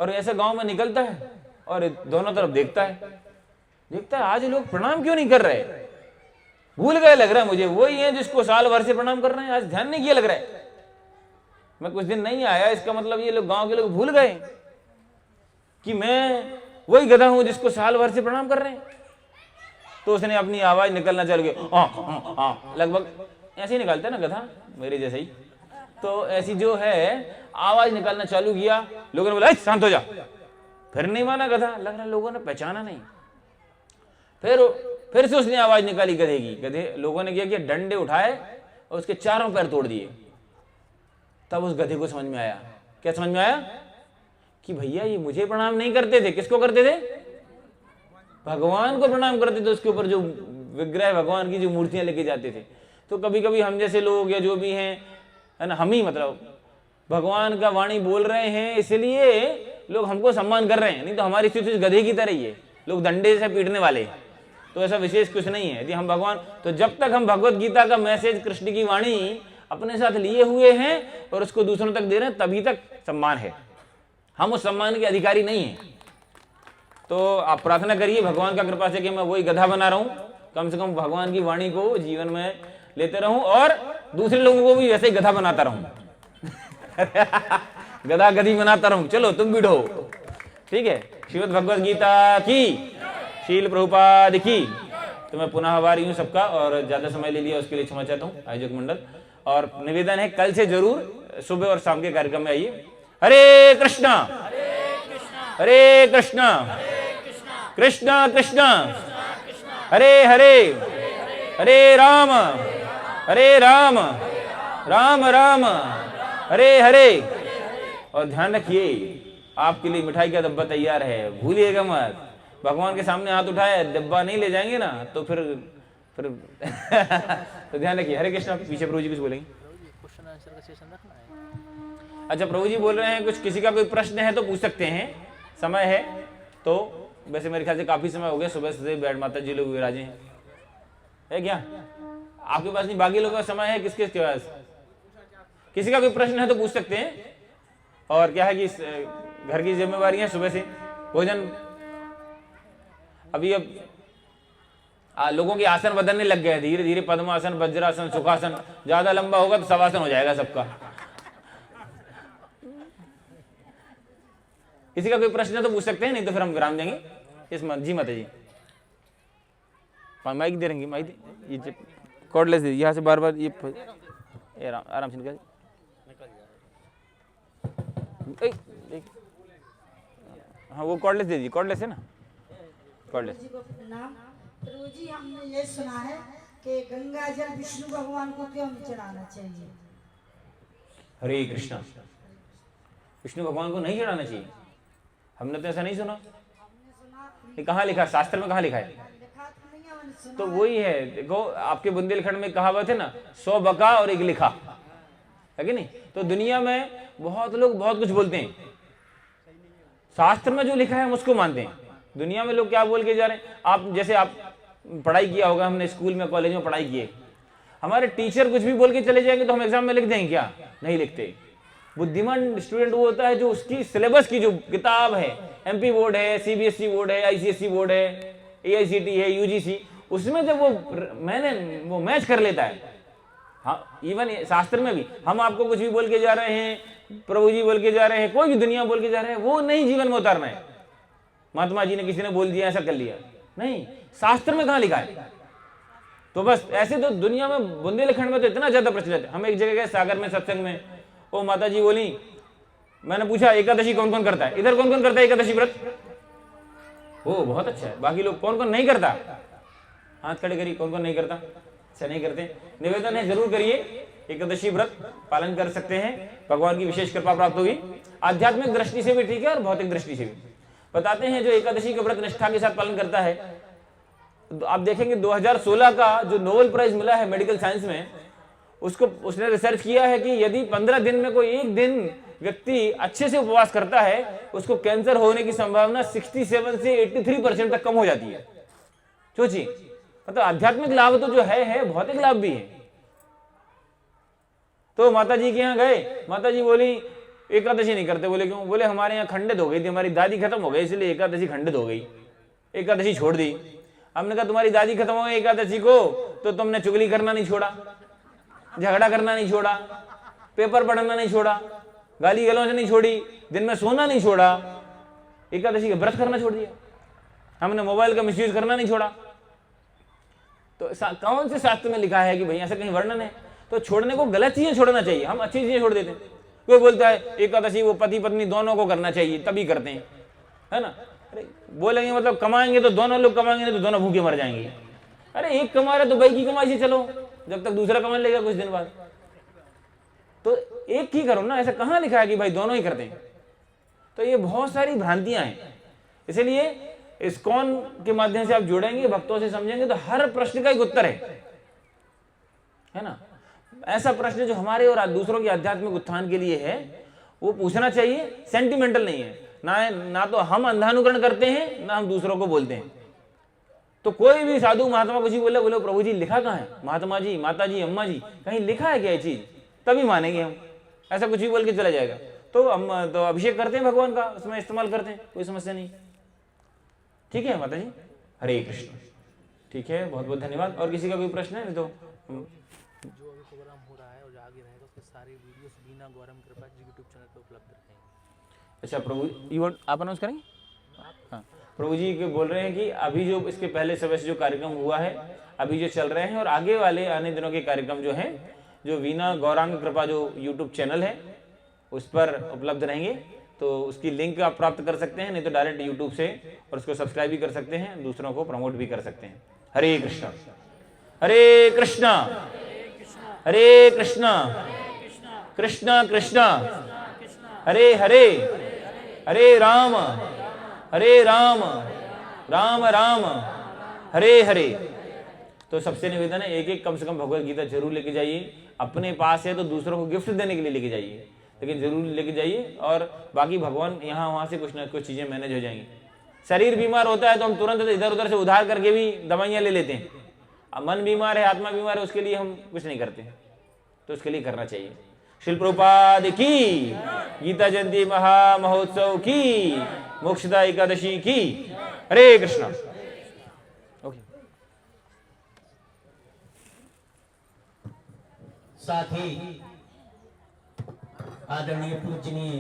Speaker 1: और ऐसा गांव में निकलता है और दोनों तरफ देखता है आज लोग प्रणाम क्यों नहीं कर रहे, भूल गए लग रहा है मुझे, वही है जिसको साल भर से प्रणाम कर रहे हैं, आज ध्यान नहीं किया लग रहा है। मैं कुछ दिन नहीं आया, इसका मतलब ये लोग, गांव के लोग भूल गए कि मैं वही गधा हूं जिसको साल भर से प्रणाम कर रहे हैं। तो उसने अपनी आवाज निकलना चालू किया, लगभग ऐसे ही निकालता है ना गधा, मेरे जैसे ही। तो ऐसी जो है आवाज निकालना चालू किया, लोगों ने बोला शांत हो जा, फिर नहीं माना गधा, लग रहा लोगों ने पहचाना नहीं। फिर से उसने आवाज निकाली गधे की, गधे लोगों ने क्या किया, डंडे उठाए और उसके चारों पैर तोड़ दिए। तब उस गधे को समझ में आया, क्या समझ में आया, कि भैया ये मुझे प्रणाम नहीं करते थे, किसको करते थे, भगवान को प्रणाम करते थे, उसके ऊपर जो विग्रह भगवान की जो मूर्तियां लेके जाते थे। तो कभी कभी हम जैसे लोग या जो भी हैं, है ना, हम ही मतलब भगवान का वाणी बोल रहे हैं, इसलिए लोग हमको सम्मान कर रहे हैं, नहीं तो हमारी स्थिति गधे की तरह ही है, लोग डंडे से पीटने वाले। तो ऐसा विशेष कुछ नहीं है। यदि हम भगवान, तो जब तक हम भगवत गीता का मैसेज, कृष्ण की वाणी अपने साथ लिए हुए हैं और उसको दूसरों तक दे रहे हैं, तभी तक सम्मान है। हम उस सम्मान के अधिकारी नहीं हैं। तो आप प्रार्थना करिए भगवान का कृपा से कि मैं वही गधा बना रहा हूं, कम से कम भगवान की वाणी को जीवन में लेते रहूं और दूसरे लोगों को भी वैसे ही गधा बनाता रहूं गधा गधी बनाता रहूं। चलो तुम भी ढो, ठीक है। श्रीमद् भगवद गीता की, शील प्रभुपाद की। तो मैं पुनः आभारी हूं सबका, और ज्यादा समय ले लिया उसके लिए क्षमा चाहता हूं आयोजक मंडल। और निवेदन है कल से जरूर सुबह और शाम के कार्यक्रम में आइए। हरे कृष्णा हरे कृष्णा कृष्णा कृष्णा हरे हरे, हरे राम राम राम हरे हरे। और ध्यान रखिए, आपके लिए मिठाई का डब्बा तैयार है, भूलिएगा मत। भगवान के सामने हाथ उठाए, डब्बा नहीं ले जाएंगे ना तो फिर तो ध्यान रखिए। हरे कृष्णा। पीछे प्रभु जी कुछ बोलेंगे?
Speaker 3: क्वेश्चन आंसर का सेशन रखना है।
Speaker 1: अच्छा, प्रभु जी बोल रहे हैं कुछ, किसी का कोई प्रश्न है तो पूछ सकते हैं, समय है तो। वैसे मेरे ख्याल से काफी समय हो गया, सुबह से बैठ माता जी लोग विराजे हैं, है क्या आपके पास? नहीं, बाकी लोगों का समय है, किसके पास? किसी का कोई प्रश्न है तो पूछ सकते हैं। और क्या है कि घर की जिम्मेवारी है, सुबह से भोजन, अभी अब लोगों के आसन बदलने लग गए, धीरे धीरे पद्मासन, वज्रासन, सुखासन, ज्यादा लंबा होगा तो शवासन हो जाएगा सबका। किसी का कोई प्रश्न है तो पूछ सकते हैं, नहीं तो फिर हम विराम देंगे। इस जी माता जी माइक दे रहेंगे, माइक दे, ये कॉर्डलेस दे, यहाँ से बार बार ये आराम से निकल। हाँ वो कॉर्डलेस दे दीजिए, कॉर्डलेस है ना, कॉर्डलेस।
Speaker 4: प्रभु जी हमने ये सुना है कि गंगा जल विष्णु भगवान को क्यों नहीं चढ़ाना चाहिए?
Speaker 1: हरे कृष्णा। विष्णु भगवान को नहीं चढ़ाना चाहिए? हमने तो ऐसा नहीं सुना।
Speaker 4: हमने सुना
Speaker 1: ये कहाँ लिखा, शास्त्र में कहाँ लिखा है?
Speaker 4: लिखा तो नहीं है, मैंने सुना
Speaker 1: तो वही है, देखो आपके बुंदेलखंड में कहावत है ना, 100 बका और 1 लिखा, है कि नहीं? तो दुनिया में बहुत लोग बहुत कुछ बोलते हैं, शास्त्र में जो लिखा है हम उसको मानते हैं। दुनिया में लोग क्या बोल के जा रहे हैं, आप जैसे आप पढ़ाई किया होगा, हमने स्कूल में कॉलेज में पढ़ाई की है, हमारे टीचर कुछ भी बोल के चले जाएंगे तो हम एग्जाम में लिख देंगे क्या? नहीं लिखते। बुद्धिमान स्टूडेंट वो होता है जो उसकी सिलेबस की जो किताब है, एमपी बोर्ड है, सीबीएसई बोर्ड है, आईसीएसई बोर्ड है, एआईसीटी है, यूजीसी, उसमें जब वो मैच कर लेता है। हाँ, इवन शास्त्र में भी हम आपको कुछ भी बोल के जा रहे हैं, प्रभु जी बोल के जा रहे हैं, कोई भी दुनिया बोल के जा रहे हैं, वो नहीं जीवन में उतारना है। महात्मा जी ने किसी ने बोल दिया ऐसा कर लिया, नहीं, शास्त्र में कहाँ लिखा है? तो बस ऐसे तो दुनिया में बुंदेलखंड में तो इतना ज्यादा प्रचलित है। हम एक जगह गए सागर में सत्संग में, वो माता जी बोली, मैंने पूछा एकादशी कौन कौन करता है, इधर कौन कौन करता है एकादशी व्रत? ओ बहुत अच्छा है, बाकी लोग कौन कौन नहीं करता? हाथ खड़े करिए, कौन कौन नहीं करता? अच्छा नहीं करते, निवेदन है जरूर करिए, एकादशी व्रत पालन कर सकते हैं, भगवान की विशेष कृपा प्राप्त होगी। आध्यात्मिक दृष्टि से भी ठीक है और भौतिक दृष्टि से भी। बताते हैं जो एकादशी का व्रत निष्ठा के साथ पालन करता है, तो आप देखेंगे 2016 का जो नोबेल प्राइज मिला है मेडिकल साइंस में, उसने रिसर्च किया है कि यदि 15 दिन में कोई एक दिन व्यक्ति अच्छे से उपवास करता है, उसको कैंसर होने की संभावना 67 से 83% तक कम हो जाती है। सोचिए, मतलब आध्यात्मिक लाभ तो जो है भौतिक लाभ भी है। तो माता जी के यहाँ गए, माता जी बोली एकादशी नहीं करते। बोले क्यों? बोले हमारे यहाँ खंडित हो गई थी, हमारी दादी खत्म हो गई, इसलिए एकादशी खंडित हो गई, एकादशी छोड़ दी। हमने कहा तुम्हारी दादी खत्म हो गई एकादशी को, तो तुमने चुगली करना नहीं छोड़ा, झगड़ा करना नहीं छोड़ा, पेपर पढ़ना नहीं छोड़ा, गाली गलौज नहीं छोड़ी, दिन में सोना नहीं छोड़ा, एकादशी का व्रत करना छोड़ दिया, हमने मोबाइल का मिसयूज करना नहीं छोड़ा। तो कौन से शास्त्र में लिखा है कि भाई ऐसा कहीं वर्णन है? तो छोड़ने को गलत चीजें छोड़ना चाहिए, हम अच्छी चीजें छोड़ देते हैं। कोई बोलता है एकादशी वो पति पत्नी दोनों को करना चाहिए, तभी करते हैं, है ना? अरे बोलेंगे मतलब कमाएंगे तो दोनों लोग कमाएंगे, नहीं तो दोनों भूखे मर जाएंगे। अरे एक कमा रहे तो भाई की कमाई से चलो, जब तक दूसरा कमा लेगा कुछ दिन बाद, तो एक ही करो ना। ऐसा कहाँ लिखा है कि भाई दोनों ही करते हैं? तो ये बहुत सारी भ्रांतियां हैं। इसलिए इस्कॉन के माध्यम से आप जुड़ेंगे, भक्तों से समझेंगे, तो हर प्रश्न का एक उत्तर है ना? ऐसा प्रश्न जो हमारे और दूसरों के आध्यात्मिक उत्थान के लिए है, वो पूछना चाहिए, सेंटिमेंटल नहीं है। ना तो हम अंधानुकरण करते हैं, ना हम दूसरों को बोलते हैं। तो कोई भी साधु महात्मा कुछ ही बोले, बोले प्रभु जी लिखा कहाँ है? महात्मा जी, माता जी, अम्मा जी, कहीं लिखा है क्या ये चीज? तभी मानेंगे हम। ऐसा कुछ भी बोल के चला जाएगा तो हम तो अभिषेक करते हैं भगवान का, उसमें इस्तेमाल करते हैं, कोई समस्या नहीं। ठीक है माता जी, हरे कृष्ण। ठीक है, बहुत बहुत धन्यवाद। और किसी का कोई प्रश्न है? नहीं तो
Speaker 3: जो अभी प्रोग्राम हो रहा है और जो आगे रहेगा उसके सारी वीडियोस वीणा गौरम कृपा जी यूट्यूब चैनल पे उपलब्ध रहेंगे।
Speaker 1: अच्छा प्रभु, आप अनाउंस करेंगे? हाँ, प्रभु जी के बोल रहे हैं कि अभी जो इसके पहले समय से जो कार्यक्रम हुआ है, अभी जो चल रहे हैं, और आगे वाले आने दिनों के कार्यक्रम जो हैं, जो वीणा गौरांग कृपा जो यूट्यूब चैनल है उस पर उपलब्ध रहेंगे। तो उसकी लिंक आप प्राप्त कर सकते हैं, नहीं तो डायरेक्ट यूट्यूब से, और उसको सब्सक्राइब भी कर सकते हैं, दूसरों को प्रमोट भी कर सकते हैं। हरे कृष्णा, हरे कृष्णा, हरे कृष्णा, कृष्णा कृष्णा, हरे हरे, हरे राम, राम राम, हरे हरे। तो सबसे निवेदन है, एक एक कम से कम भगवत गीता जरूर लेके जाइए। अपने पास है तो दूसरों को गिफ्ट देने के लिए लेके जाइए, लेकिन जरूर लेके जाइए। और बाकी भगवान यहाँ वहाँ से कुछ ना कुछ चीजें मैनेज हो जाएंगी। शरीर बीमार होता है तो हम तुरंत इधर उधर से उधार करके भी दवाइयाँ ले लेते हैं। अब मन बीमार है, आत्मा बीमार है, उसके लिए हम कुछ नहीं करते, तो उसके लिए करना चाहिए। श्रील प्रभुपाद की, गीता जयंती महा महोत्सव की, मोक्षदा एकादशी की। हरे कृष्णा। ओके।
Speaker 5: साथ ही आदरणीय पूजनीय